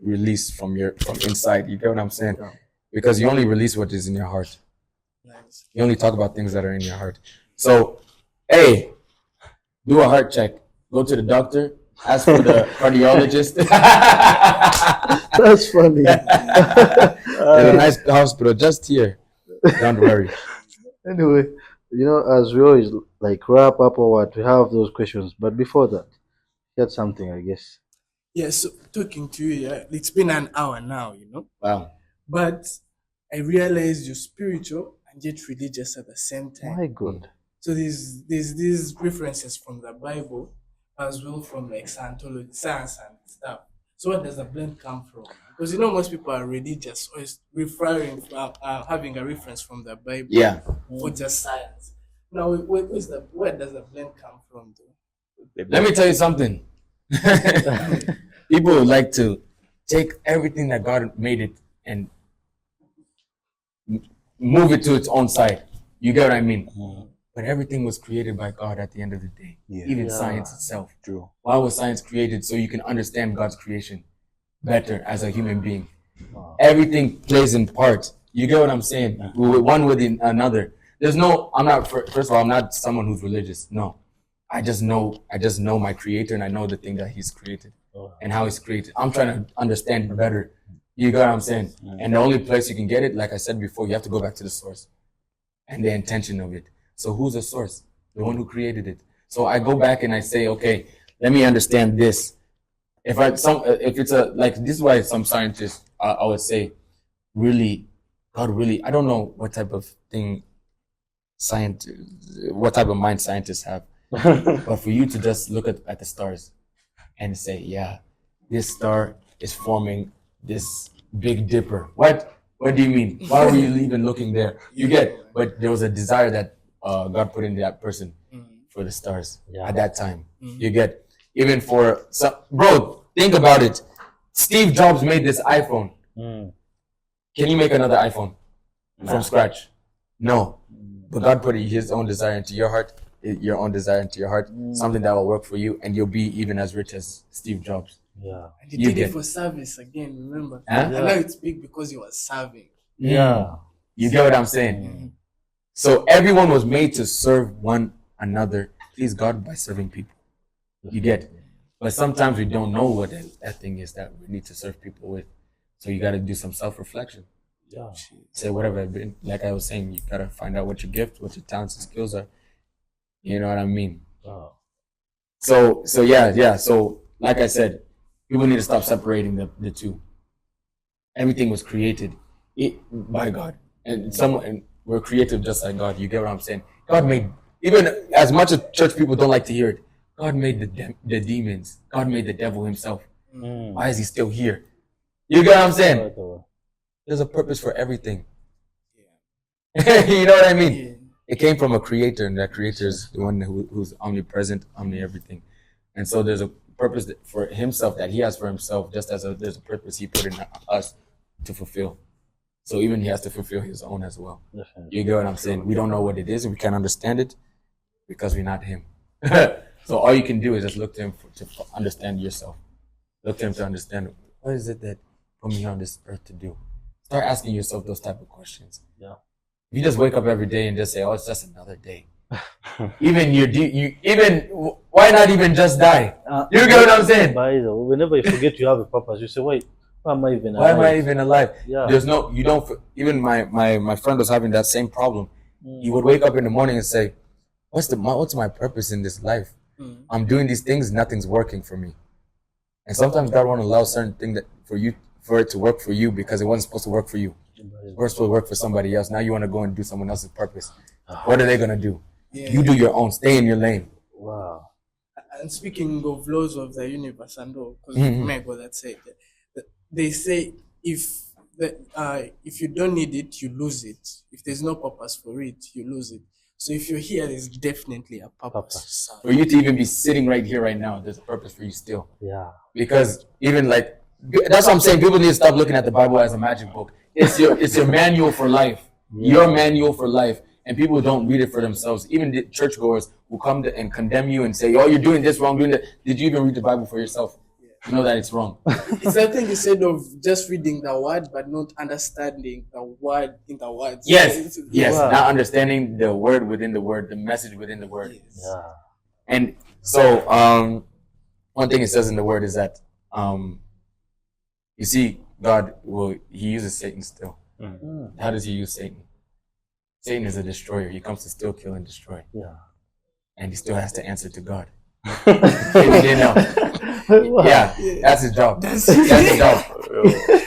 release from inside? You get what I'm saying? Because you only release what is in your heart. You only talk about things that are in your heart. So, hey, do a heart check. Go to the doctor. Ask for the cardiologist. That's funny. There's a nice hospital just here. Don't worry. Anyway, as we always like wrap up or what, we have those questions. But before that, get something, I guess. Yeah, so talking to you, it's been an hour now, Wow. But I realized you're spiritual and yet religious at the same time. My God. So there's these references from the Bible as well from like Scientology, science and stuff. So where does the blend come from? Because most people are religious, always referring having a reference from the Bible, or just science. Now, where does the blend come from, though? Let me tell you something. People like to take everything that God made it and move it to its own side. You get what I mean? But everything was created by God at the end of the day. Even science itself. True. Why was science created? So you can understand God's creation better as a human being. Everything plays in part. You get what I'm saying? One with another. First of all, I'm not someone who's religious. No. I just know my creator and I know the thing that he's created and how he's created. I'm trying to understand it better. You get what I'm saying? And the only place you can get it, like I said before, you have to go back to the source and the intention of it. So who's the source? The one who created it. So I go back and I say, okay, let me understand this. This is why some scientists, I would say, God really, I don't know what type of mind scientists have. But for you to just look at the stars and say, yeah, this star is forming this Big Dipper. What do you mean? Why were you even looking there? But there was a desire that God put into that person for the stars at that time. You get, even for some, bro, think about it. Steve Jobs made this iPhone. Can you make another iPhone from scratch? No. But God put his own desire into your heart, something that will work for you, and you'll be even as rich as Steve Jobs. Yeah. And he did it for service again, remember? And now it's big because he was serving. Yeah. You get what I'm saying? So everyone was made to serve one another, please God, by serving people. You get? But sometimes we don't know what that thing is that we need to serve people with. So you got to do some self-reflection. Yeah. Say whatever I've been, like I was saying, you got to find out what your gift, what your talents and skills are. You know what I mean? Wow. So yeah. So like I said, people need to stop separating the two. Everything was created by God. And we're creative just like God. You get what I'm saying? God made, even as much as church people don't like to hear it, God made the demons. God made the devil himself. Why is he still here? You get what I'm saying? There's a purpose for everything. You know what I mean? Yeah. It came from a creator, and that creator is the one who's omnipresent, omni-everything. And so there's a purpose for himself that he has for himself, just as there's a purpose he put in us to fulfill. So even he has to fulfill his own as well. You get what I'm saying? We don't know what it is, and we can't understand it because we're not him. So all you can do is just look to him to understand yourself. Look to him to understand, what is it that put me on this earth to do? Start asking yourself those type of questions. Yeah. If you just wake up every day and just say, oh, it's just another day. Why not even just die? You get what I'm saying? By the way, whenever you forget you have a purpose, you say, wait, why am I even alive? Why am I even alive? Yeah. Even my friend was having that same problem. He would wake up in the morning and say, what's my purpose in this life? I'm doing these things, nothing's working for me. And sometimes God won't allow certain thing that for it to work for you because it wasn't supposed to work for you. It was supposed to work for somebody else. Now you want to go and do someone else's purpose. What are they gonna do? You do your own. Stay in your lane. Wow. And speaking of laws of the universe and all, because Mego that said they say if you don't need it, you lose it. If there's no purpose for it, you lose it. So if you're here, there's definitely a purpose. For you to even be sitting right here right now, there's a purpose for you still. Yeah. Because even like that's what I'm saying. People need to stop looking at the Bible as a magic book. It's your manual for life. Your manual for life. And people don't read it for themselves. Even the churchgoers who come and condemn you and say, "Oh, you're doing this wrong, doing that." Did you even read the Bible for yourself? You know that it's wrong. It's something instead of just reading the word but not understanding the word in the words. Yes. Wow. Not understanding the word within the word, the message within the word. Yes. Yeah. And so, one thing it says in the word is that, you see, God he uses Satan still. How does he use Satan? Satan is a destroyer. He comes to steal, kill, and destroy. Yeah. And he still has to answer to God. Yeah, that's his job. That's his job.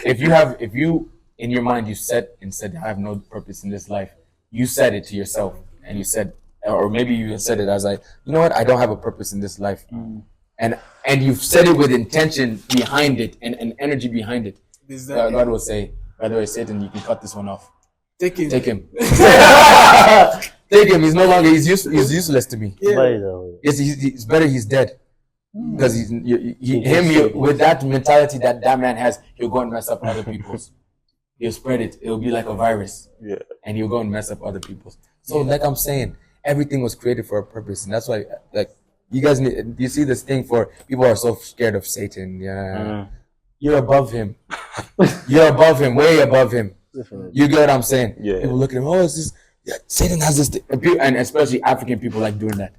If you in your mind you said I have no purpose in this life, you said it to yourself, and you said, or maybe you said it as you know what, I don't have a purpose in this life, and you've said it with intention behind it and energy behind it. God will say, by the way, Satan, you can cut this one off. Take him. Take him. He's no longer. He's useless to me. Yeah. Yes, it's better he's dead. Because with that mentality that man has, he'll go and mess up other people's. He'll spread it. It'll be like a virus. Yeah. And he'll go and mess up other people's. So, like I'm saying, everything was created for a purpose, and that's why, like, you guys need. You see this thing for people are so scared of Satan. Yeah. You're above him. You're above him. Way above him. You get what I'm saying? Yeah. People look at him. Oh, Satan has this thing. And especially African people like doing that.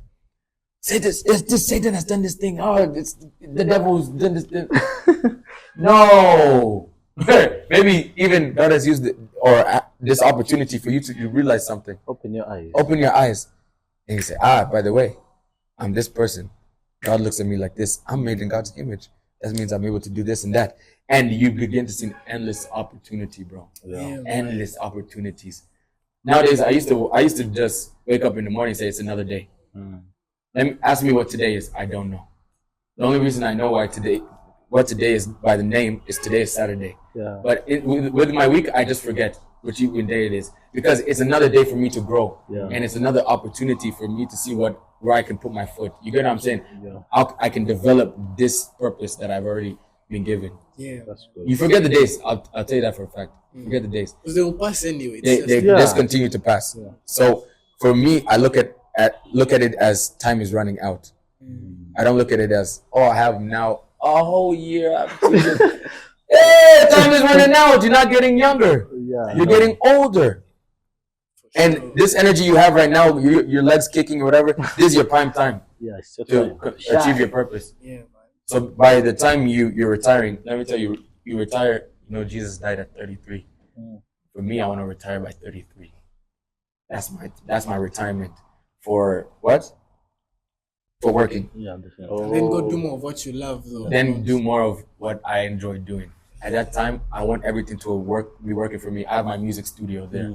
Satan has done this thing. Oh, the devil's done this thing. No. Maybe even God has used this opportunity for you to realize something. Open your eyes. And you say, by the way, I'm this person. God looks at me like this. I'm made in God's image. That means I'm able to do this and that. And you begin to see an endless opportunity, bro. Yeah. Endless opportunities. Nowadays, I used to just wake up in the morning and say it's another day. Ask me what today is. I don't know. The only reason I know what today is by the name is today is Saturday. Yeah. But with my week, I just forget which day it is, because it's another day for me to grow, and it's another opportunity for me to see where I can put my foot. You get what I'm saying? Yeah. I can develop this purpose that I've already been given. Yeah, that's good. You forget the days. I'll tell you that for a fact. Forget the days. Because they will pass anyway. They just continue to pass. Yeah. So for me, I look at it as time is running out. I don't look at it as, I have now a whole year. Hey, time is running out. You're not getting younger. Yeah, you're getting older. And this energy you have right now, your legs kicking or whatever, this is your prime time to achieve your purpose. Yeah, man. So by the time you're retiring, let me tell you, you retire. You know, Jesus died at 33. For me, I want to retire by 33. That's my retirement. For what? For working. Yeah, definitely. Then go do more of what you love, though. Then do more of what I enjoy doing. At that time, I want everything to be working for me. I have my music studio there.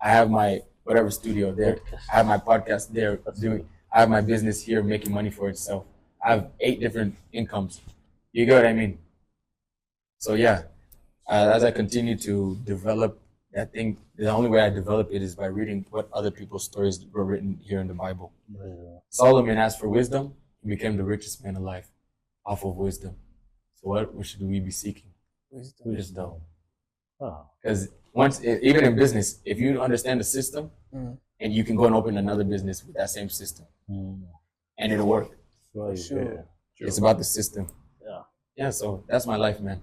I have my whatever studio there. I have my podcast there I have my business here making money for itself. I have 8 different incomes. You get what I mean? So yeah, as I continue to develop that thing, the only way I develop it is by reading what other people's stories were written here in the Bible. Yeah. Solomon asked for wisdom. He became the richest man alive off of wisdom. So what should we be seeking? Wisdom. Because even in business, if you understand the system, and you can go and open another business with that same system, and it'll work. For sure. Yeah. It's about the system. Yeah. So that's my life, man.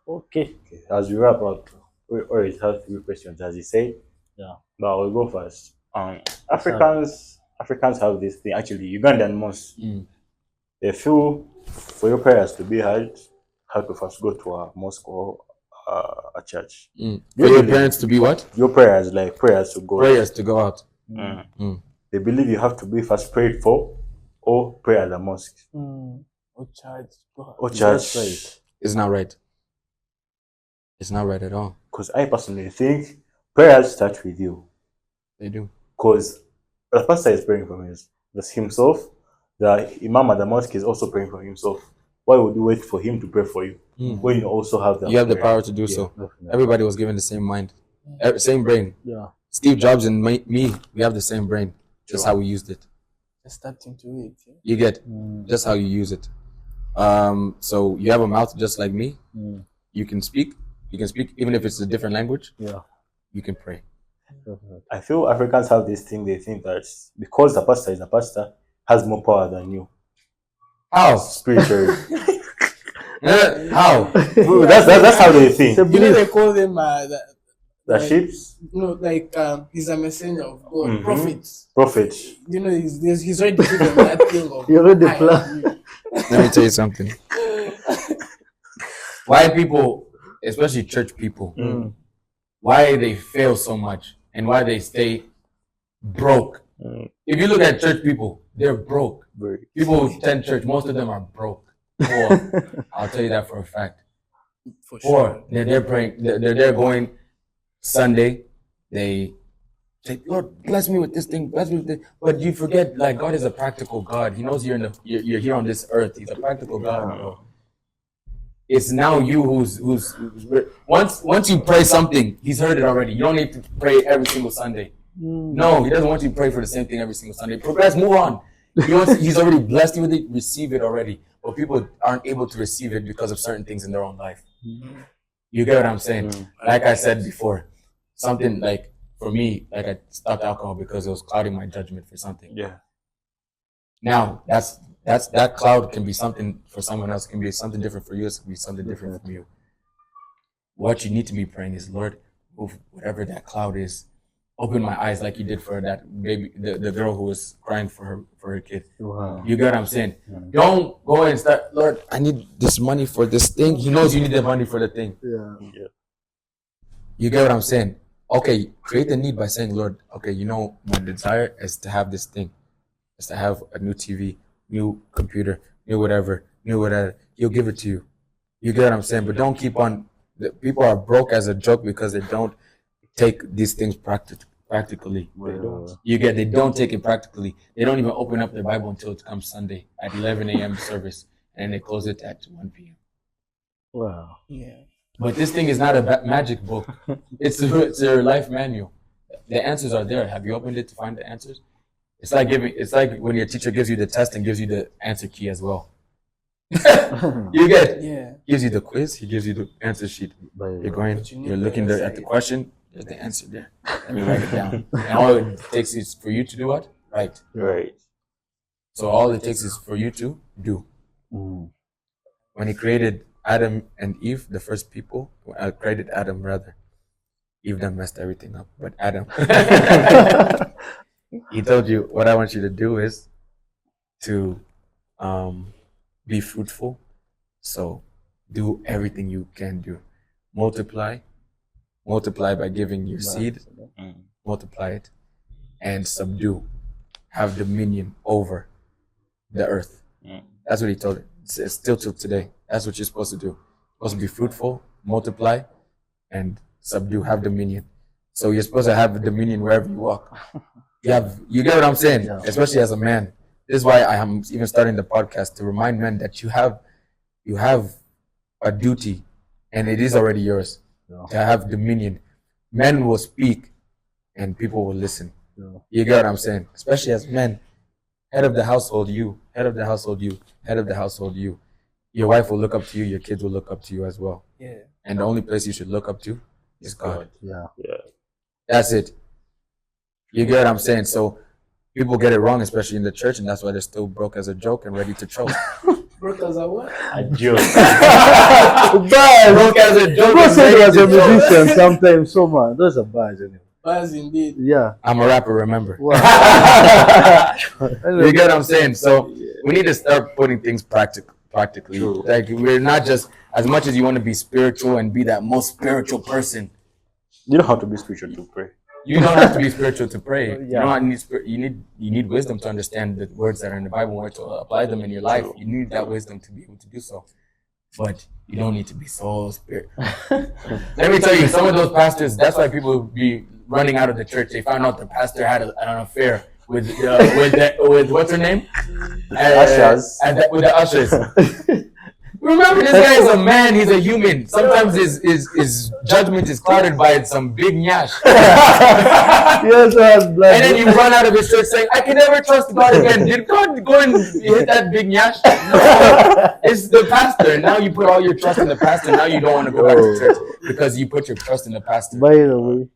Okay. As we wrap up, we always have 3 questions, as you say. Yeah. But I'll go first. Africans have this thing. Actually, Ugandan most. They feel for your prayers to be heard, have to first go to a mosque or a church. For your parents to be what? Your prayers, like prayers to go. Prayers to go out. They believe you have to be first prayed for or pray at the mosque. Or church. Or church. Right. It's not right. It's not right at all. Because I personally think prayers start with you. They do. Because the pastor is praying for himself. The imam at the mosque is also praying for himself. Why would you wait for him to pray for you when you also have that? You have the power to do so. Definitely. Everybody was given the same mind, same brain. Yeah. Steve Jobs and me, we have the same brain. Just how we used it. Just starting to it. Yeah? You get just how you use it. So you have a mouth just like me. You can speak. You can speak even if it's a different language. Yeah. You can pray. Definitely. I feel Africans have this thing. They think that because the pastor is a pastor, has more power than you. How? Spiritually. How? That's how they think. You know they call them The sheep, no, like he's a messenger of God, prophet. You know, he's already given that thing of. You read the plan. Let me tell you something. Why people, especially church people, why they fail so much and why they stay broke. If you look at church people, they're broke. People who attend church, most of them are broke. Poor. I'll tell you that for a fact. For Poor. sure. They're praying. They're there going Sunday. They say, Lord, bless me with this thing. Bless me with this. But you forget, like, God is a practical God. He knows you're here on this earth. He's a practical God. It's now you who's once you pray something, He's heard it already. You don't need to pray every single Sunday. No, He doesn't want you to pray for the same thing every single Sunday. Progress, move on. He's already blessed you with it. Receive it already. But people aren't able to receive it because of certain things in their own life. You get what I'm saying? Like I said before, something like for me, like I stopped alcohol because it was clouding my judgment for something. Yeah. Now that cloud can be something for someone else, can be something different for you, it can be something different from you. What you need to be praying is, Lord, move whatever that cloud is. Open my eyes like you did for that baby, the girl who was crying for her kid. Wow. You get what I'm saying? Don't go and start, Lord, I need this money for this thing. He knows you need the money for the thing. Yeah. You get what I'm saying? Okay, create the need by saying, Lord, okay, you know, my desire is to have this thing. Is to have a new TV, new computer, new whatever. He'll give it to you. You get what I'm saying? But don't keep on. People are broke as a joke because they don't take these things practically. They don't take it practically. They don't even open up their Bible until it comes Sunday at 11 a.m. service, and they close it at 1 p.m. Wow. Yeah. But this thing is not a magic book. It's a life manual. The answers are there. Have you opened it to find the answers? It's like when your teacher gives you the test and gives you the answer key as well. Gives you the quiz, he gives you the answer sheet. You're looking there at the question, there's the answer there. Let me write it down. And all it takes is for you to do what? Right. So all it takes is for you to do. When he created Adam and Eve, the first people, created Adam rather. Eve done messed everything up, but Adam. He told you, what I want you to do is to be fruitful. So do everything you can do. Multiply by giving your seed, multiply it, and subdue. Have dominion over the earth. That's what he told it. It's still till today. That's what you're supposed to do. You're supposed to be fruitful, multiply, and subdue, have dominion. So you're supposed to have dominion wherever you walk. You get what I'm saying? Yeah. Especially as a man. This is why I am even starting the podcast, to remind men that you have a duty, and it is already yours, to have dominion. Men will speak and people will listen. You get what I'm saying? Especially as men. Head of the household, you. Head of the household, you. Head of the household, you. Your wife will look up to you. Your kids will look up to you as well. Yeah. And the only place you should look up to is God. Yeah. That's it. You get what I'm saying? So people get it wrong, especially in the church, and that's why they're still broke as a joke and ready to choke. Broke as a what? A joke. Broke as a joke. Go say as a musician sometimes, so man. Those are bars anyway. Bars indeed. Yeah. I'm a rapper, remember? Wow. You get what I'm saying? So we need to start putting things practically. True. Like, we're not just, as much as you want to be spiritual and be that most spiritual person. You don't have to be spiritual to pray. You don't have to be spiritual to pray. You don't need you need wisdom to understand the words that are in the Bible, or to apply them in your life. You need that wisdom to be able to do so. But you don't need to be so spiritual. Let me tell you, some of those pastors, that's why people be running out of the church. They found out the pastor had an affair with what's her name? Ushers. With the ushers. Remember, this guy is a man. He's a human. Sometimes his judgment is clouded by some big nyash. Yes, and then you run out of his church saying, "I can never trust God again." Did God go and hit that big nyash? It's the pastor. And now you put all your trust in the pastor. Now you don't want to go back to church because you put your trust in the pastor. By the way.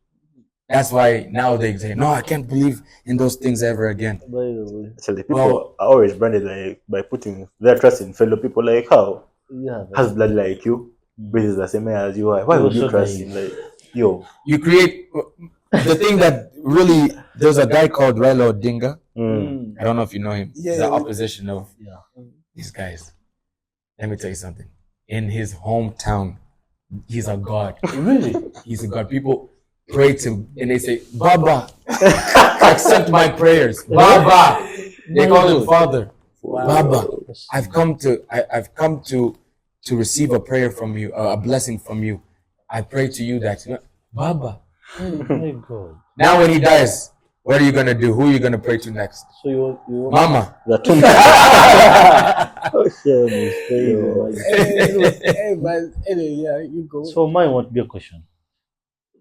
That's why now they say, "No, I can't believe in those things ever again." By the way. Actually, people are always branded like by putting their trust in fellow people. Like, how? Yeah. Has blood like you? Breathes the same air as you are. Why would you trust in like yo? You create the thing that really. There's a guy called Raila Odinga. I don't know if you know him. He's the opposition of these guys. Let me tell you something. In his hometown, he's a god. Really? He's a god. People pray to and they say, "Baba, accept my prayers." Baba. They call him Father. Wow. Baba, I've come to receive a prayer from you, a blessing from you. I pray to you that Baba. Oh my God. Now when he dies, what are you gonna do? Who are you gonna pray to next? So you Mama. You go. So mine won't be a question.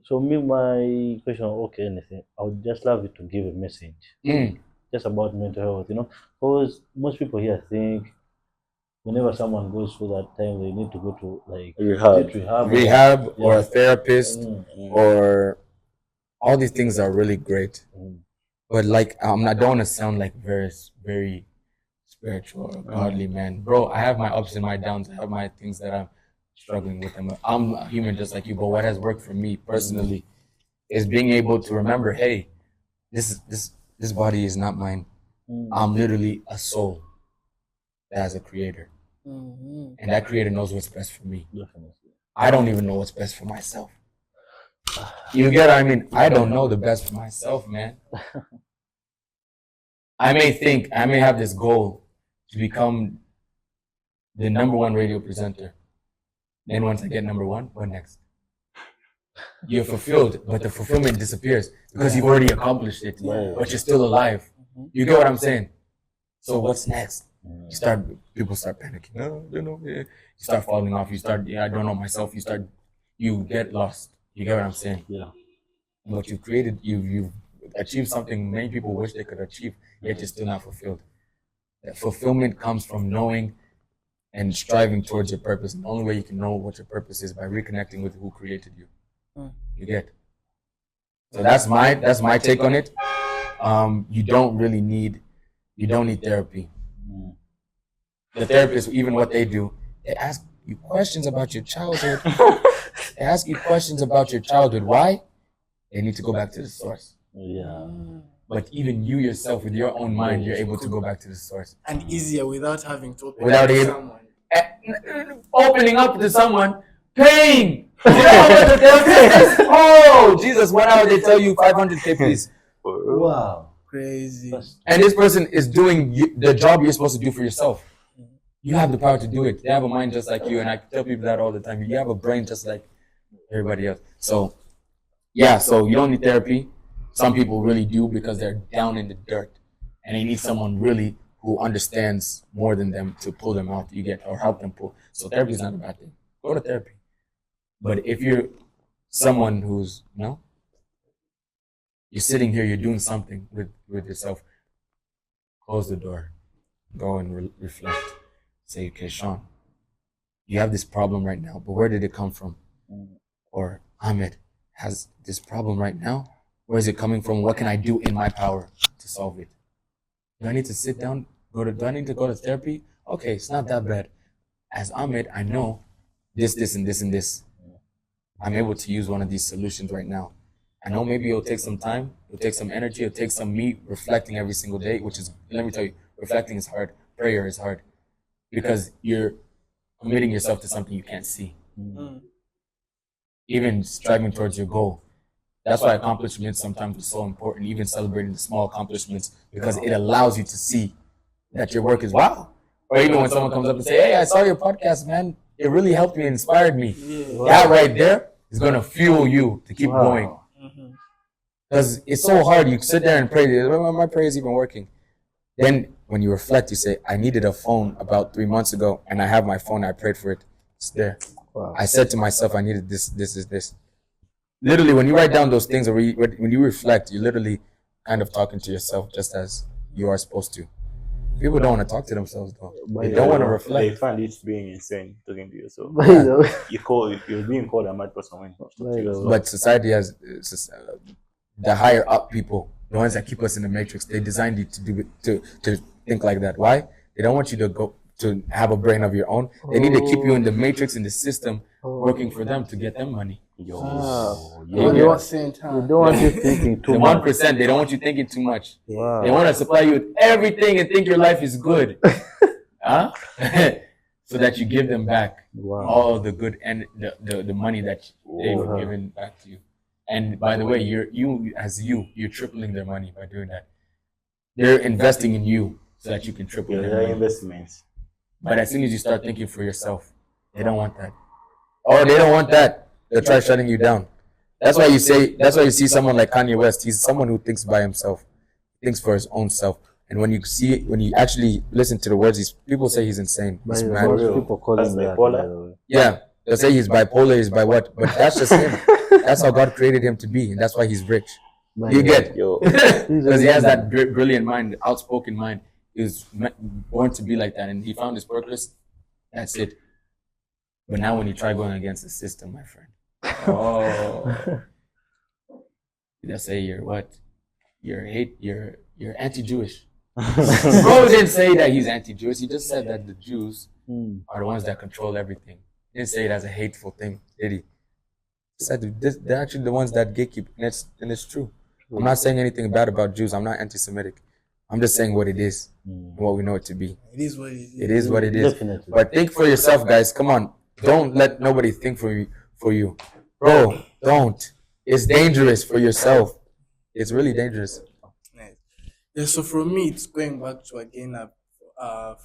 So my question, okay, anything. I would just love you to give a message. Just about mental health, because most people here think whenever someone goes through that time, they need to go to like rehab or a therapist, or all these things are really great. But like, I don't want to sound like very, very spiritual or godly man, bro. I have my ups and my downs. I have my things that I'm struggling with. I'm a human just like you. But what has worked for me personally is being able to remember, hey, this body is not mine. I'm literally a soul that has a creator. And that creator knows what's best for me. I don't even know what's best for myself. You get what I mean? I don't know the best for myself, man. I may have this goal to become the #1 radio presenter. Then once I get #1, what next? You're fulfilled, but the fulfillment disappears because you've already accomplished it, but you're still alive. You get what I'm saying? So what's next? People start panicking. You start falling off. I don't know myself. You get lost. You get what I'm saying? Yeah. What you've created, you've achieved something many people wish they could achieve, yet you're still not fulfilled. That fulfillment comes from knowing and striving towards your purpose. And the only way you can know what your purpose is by reconnecting with who created you. You get? So that's my take on it. You don't need therapy. The therapist, even what they do, they ask you questions about your childhood. They ask you questions about your childhood. Why? They need to go back to the source. Yeah. But even you yourself, with your own mind, you're able to go back to the source. And easier without having to open up to someone. Opening up to someone, paying. You know how much the therapist is? Oh, Jesus, 1 hour they tell you 500K, please. Wow. Crazy. And this person is doing the job you're supposed to do for yourself. You have the power to do it. They have a mind just like you, and I tell people that all the time. You have a brain just like everybody else. So, yeah, so you don't need therapy. Some people really do because they're down in the dirt, and they need someone really who understands more than them to pull them out, or help them pull. So therapy is not a bad thing. Go to therapy. But if you're someone who's, you're sitting here, you're doing something with yourself, close the door, go and reflect. Say, okay, Sean, you have this problem right now, but where did it come from? Or Ahmed has this problem right now. Where is it coming from? What can I do in my power to solve it? Do I need to sit down? Do I need to go to therapy? Okay, it's not that bad. As Ahmed, I know this, and this, and this. I'm able to use one of these solutions right now. I know maybe it'll take some time, it'll take some energy, it'll take some me reflecting every single day, which is, let me tell you, reflecting is hard. Prayer is hard. Because you're committing yourself to something you can't see. Even striving towards your goal, That's why accomplishments sometimes are so important, even celebrating the small accomplishments, because it allows you to see that your work is wow. Or even when someone comes up and say, hey, I saw your podcast, man. It really helped me, inspired me. That right there is going to fuel you to keep going. Because it's so hard. You sit there and pray. My prayer is even working. Then when you reflect, you say, I needed a phone about 3 months ago, and I have my phone. I prayed for it. It's there. Wow. I said to myself, I needed this. Literally, when you write down those things, or when you reflect, you're literally kind of talking to yourself just as you are supposed to. People don't want to talk to themselves, though. They don't want to reflect. They find it being insane talking to yourself. You're being called a mad person when But society has the higher up people, the ones that keep us in the matrix. They designed you to do it, to think like that. Why? They don't want you to go to have a brain of your own. They need to keep you in the matrix, in the system, working for them to get them money. You don't want you thinking too much. The 1%, they don't want you thinking too much. Wow. They want to supply you with everything and think your life is good. So that you give them back all the good and the money that they've given back to you. And by the way, you're tripling their money by doing that. They're investing in you so that you can triple their money. Investments. But as soon as you start thinking for yourself, they don't want that. Or they don't want that. They'll try shutting you down. That's why you see someone like Kanye West. He's someone who thinks by himself, thinks for his own self. And when you actually listen to the words, people say he's insane. He's mad. People call him bipolar. Yeah, they'll say he's bipolar. He's by what? But that's just him. That's how God created him to be, and that's why he's rich. You get, because he has that brilliant mind, outspoken mind. He was born to be like that, and he found his purpose. That's it. But now, when you try going against the system, my friend, they say you're what? You're anti-Jewish. Bro didn't say that he's anti-Jewish. He just said that the Jews are the ones that control everything. He didn't say it as a hateful thing, did he? He said they're actually the ones that gatekeep, and it's true. I'm not saying anything bad about Jews. I'm not anti-Semitic. I'm just saying what it is, what we know it to be. It is what it is. It is what it is. Definitely. But think for yourself, guys. Come on. Don't let nobody think for you. Bro, don't. It's dangerous for yourself. It's really dangerous. Nice. Yeah, so for me, it's going back to again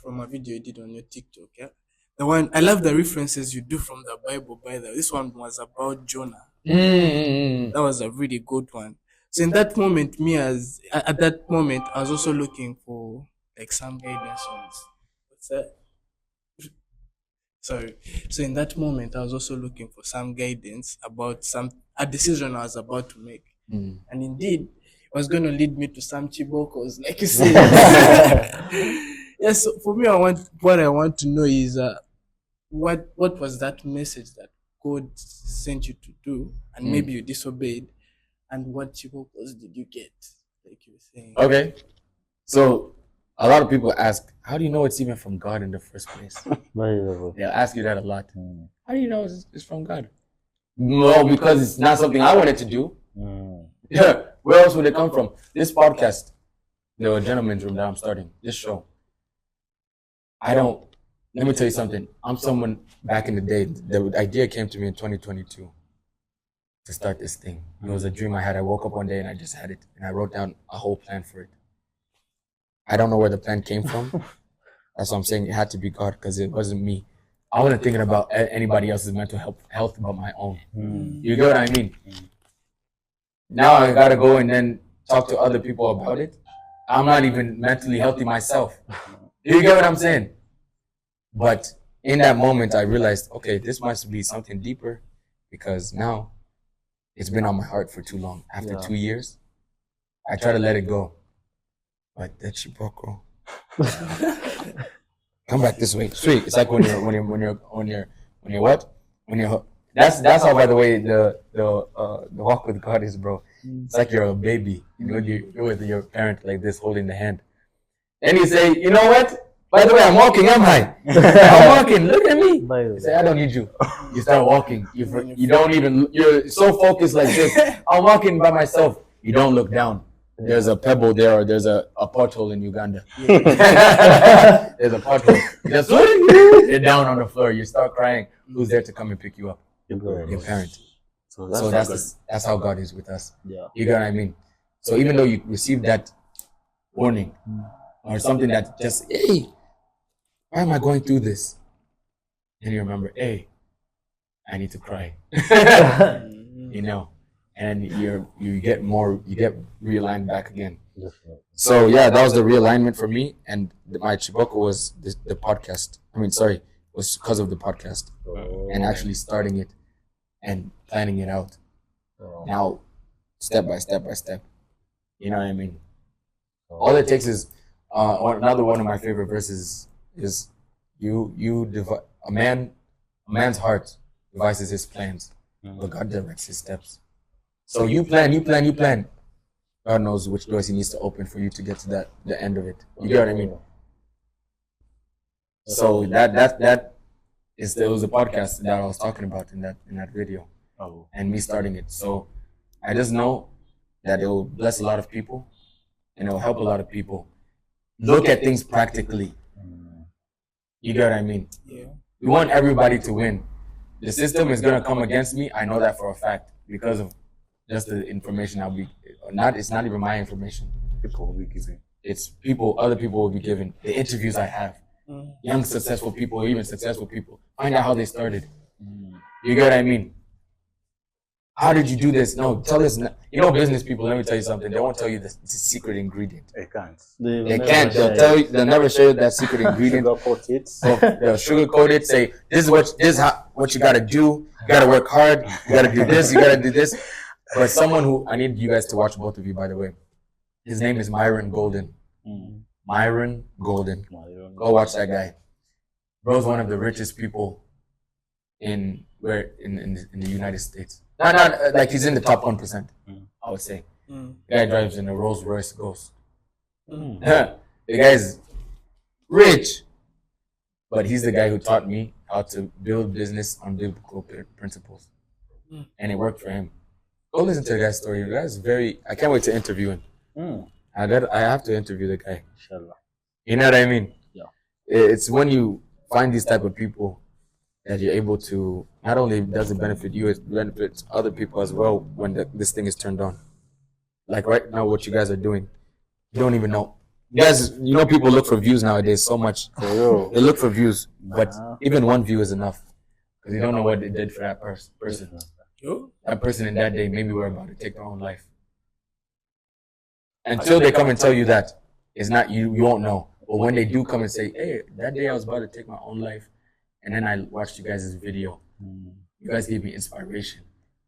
from a video you did on your TikTok. Yeah, the one I love the references you do from the Bible. By the way, this one was about Jonah. That was a really good one. So in that moment, at that moment, I was also looking for like some guidance on this. What's that? Sorry. So in that moment, I was also looking for some guidance about a decision I was about to make. And indeed, it was going to lead me to some chibokos, like you said. Yes, so for me, what I want to know is what was that message that God sent you to do, and maybe you disobeyed, and what chibokos did you get, like you were saying? Okay, so a lot of people ask, how do you know it's even from God in the first place? They'll ask you that a lot. How do you know it's from God? Well, because it's not something I wanted to do. Yeah, where else would it come from? This podcast, the gentleman's room that I'm starting, this show. Let me tell you something. I'm someone back in the day, the idea came to me in 2022 to start this thing. It was a dream I had. I woke up one day and I just had it. And I wrote down a whole plan for it. I don't know where the plan came from. That's what I'm saying. It had to be God because it wasn't me. I wasn't thinking about anybody else's mental health but my own. You get what I mean? Now I gotta go and then talk to other people about it. I'm not even mentally healthy myself. You get what I'm saying? But in that moment, I realized, okay, this must be something deeper because now it's been on my heart for too long. After 2 years, I try to let it go. But that chiboko. Come back this way. Sweet. It's like when you're what? That's how, by the way, the walk with God is, bro. It's like you're a baby. You're with your parent like this, holding the hand. And you say, you know what? By the way, I'm walking, am I? I'm walking. Look at me. You say, I don't need you. You start walking. You're so focused like this. I'm walking by myself. You don't look down. There's a pebble there, or there's a pothole in Uganda. There's a pothole. You're down on the floor. You start crying. Who's there to come and pick you up? Your parent. So that's how God is with us. Yeah. You get what I mean? So even though you receive that warning or something that just, hey, why am I going through this? And you remember, hey, I need to cry. You know, and you get realigned back again. So yeah, that was the realignment for me, and my Chiboko was the podcast. Was because of the podcast and actually starting it and planning it out. Now, step by step. You know what I mean? All it takes is another one of my favorite verses is a man's heart devises his plans, but God directs his steps. So you plan. God knows which doors he needs to open for you to get to the end of it. You get what I mean? So that is there was a podcast that I was talking about in that video, and me starting it. So I just know that it will bless a lot of people, and it will help a lot of people look at things practically. You get what I mean? Yeah. We want everybody to win. The system is gonna come against me. I know that for a fact because of just the information it's not even my information. People will be giving. It's other people will be giving. The interviews I have. Young successful people, or even successful people. Find out how they started. You get what I mean? How did you do this? No, tell us. Business people, let me tell you something. They won't tell you the secret ingredient. They can't. They can't. They'll never show you that secret ingredient. They'll sugarcoat it. Say this is what you gotta do. You gotta work hard. You gotta do this. You gotta do this. But someone who I need you guys to watch, both of you, by the way. His name is Myron Golden. Myron Golden. Go watch that guy. Bro's one of the richest people in the United States. Not like he's in the top 1%. I would say. The guy drives in a Rolls Royce Ghost. The guy's rich, but he's the guy who taught me how to build business on biblical principles, and it worked for him. Go listen to the guy's story. The guy's I can't wait to interview him. I have to interview the guy. Inshallah. You know what I mean? Yeah. It's when you find these type of people that you're able to, not only does it benefit you, it benefits other people as well when this thing is turned on. Like right now, what you guys are doing, you don't even know. You guys, people look for views nowadays so much. They look for views, but even one view is enough because you don't know what it did for that person. That person in that day, maybe we're about to take their own life. Until they come and tell you that, it's not you won't know. But when they do come and say, hey, that day I was about to take my own life, and then I watched you guys' video, you guys gave me inspiration.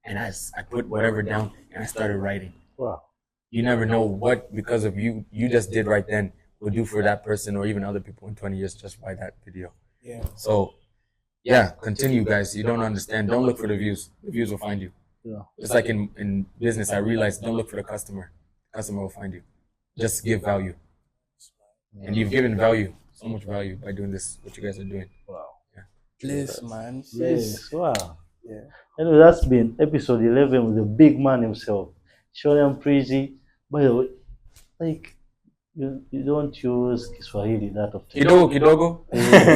And I put whatever down and I started writing. Wow. You never know what, because of you just did right then, will do for that person or even other people in 20 years just by that video. Yeah. So, yeah, continue, guys. You don't understand. Don't look for the views. The views will find you. Yeah. It's like in business, I realized don't look for the customer. The customer will find you. Just give value. And you've given value, so much value by doing this, what you guys are doing. Wow. Yeah. Please, man. Yes. Wow. Yeah. Anyway, that's been episode 11 with the big man himself, Sean Preezy. By the way, like, you don't use Kiswahili that often. Kidogo.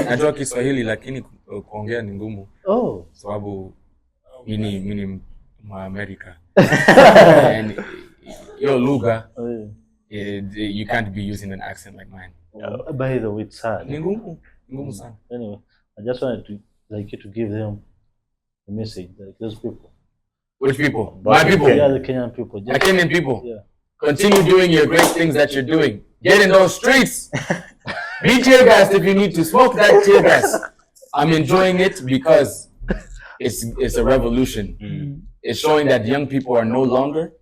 Najua Kiswahili lakini kuongea ni ngumu. Oh. Sababu mini America. And your lugha, you can't be using an accent like mine. By the way, it's sad. Ni ngumu sana. Anyway, I just wanted you to give them a message, like those people. Which people? My people. Yeah, the Kenyan people. The Kenyan people. Yeah. Continue doing your great things that you're doing. Get in those streets. Be tear gassed if you need to. Smoke that tear gas. I'm enjoying it because it's a revolution. It's showing that young people are no longer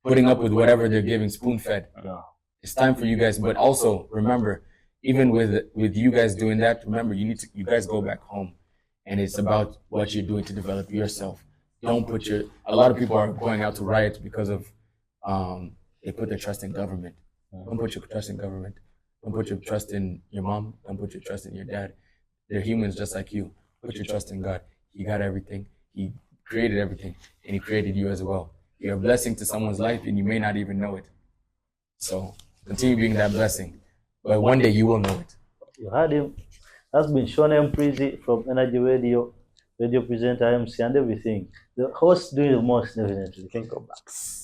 putting up with whatever they're giving spoon-fed. Yeah. It's time for you guys. But also remember, even with you guys doing that, remember you guys go back home, and it's about what you're doing to develop yourself. Don't put a lot of people are going out to riots because of they put their trust in government. Don't put your trust in government. Don't put your trust in your mom. Don't put your trust in your dad. They're humans just like you. Put your trust in God. He got everything. He created everything, and He created you as well. You're a blessing to someone's life, and you may not even know it. So continue being that blessing. But one day you will know it. You heard him. That's been Sean Preezy from NRG Radio. radio presenter, MC, and everything. The host doing the most, definitely. King Cobra.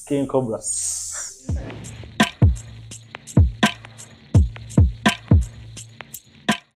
King Cobra.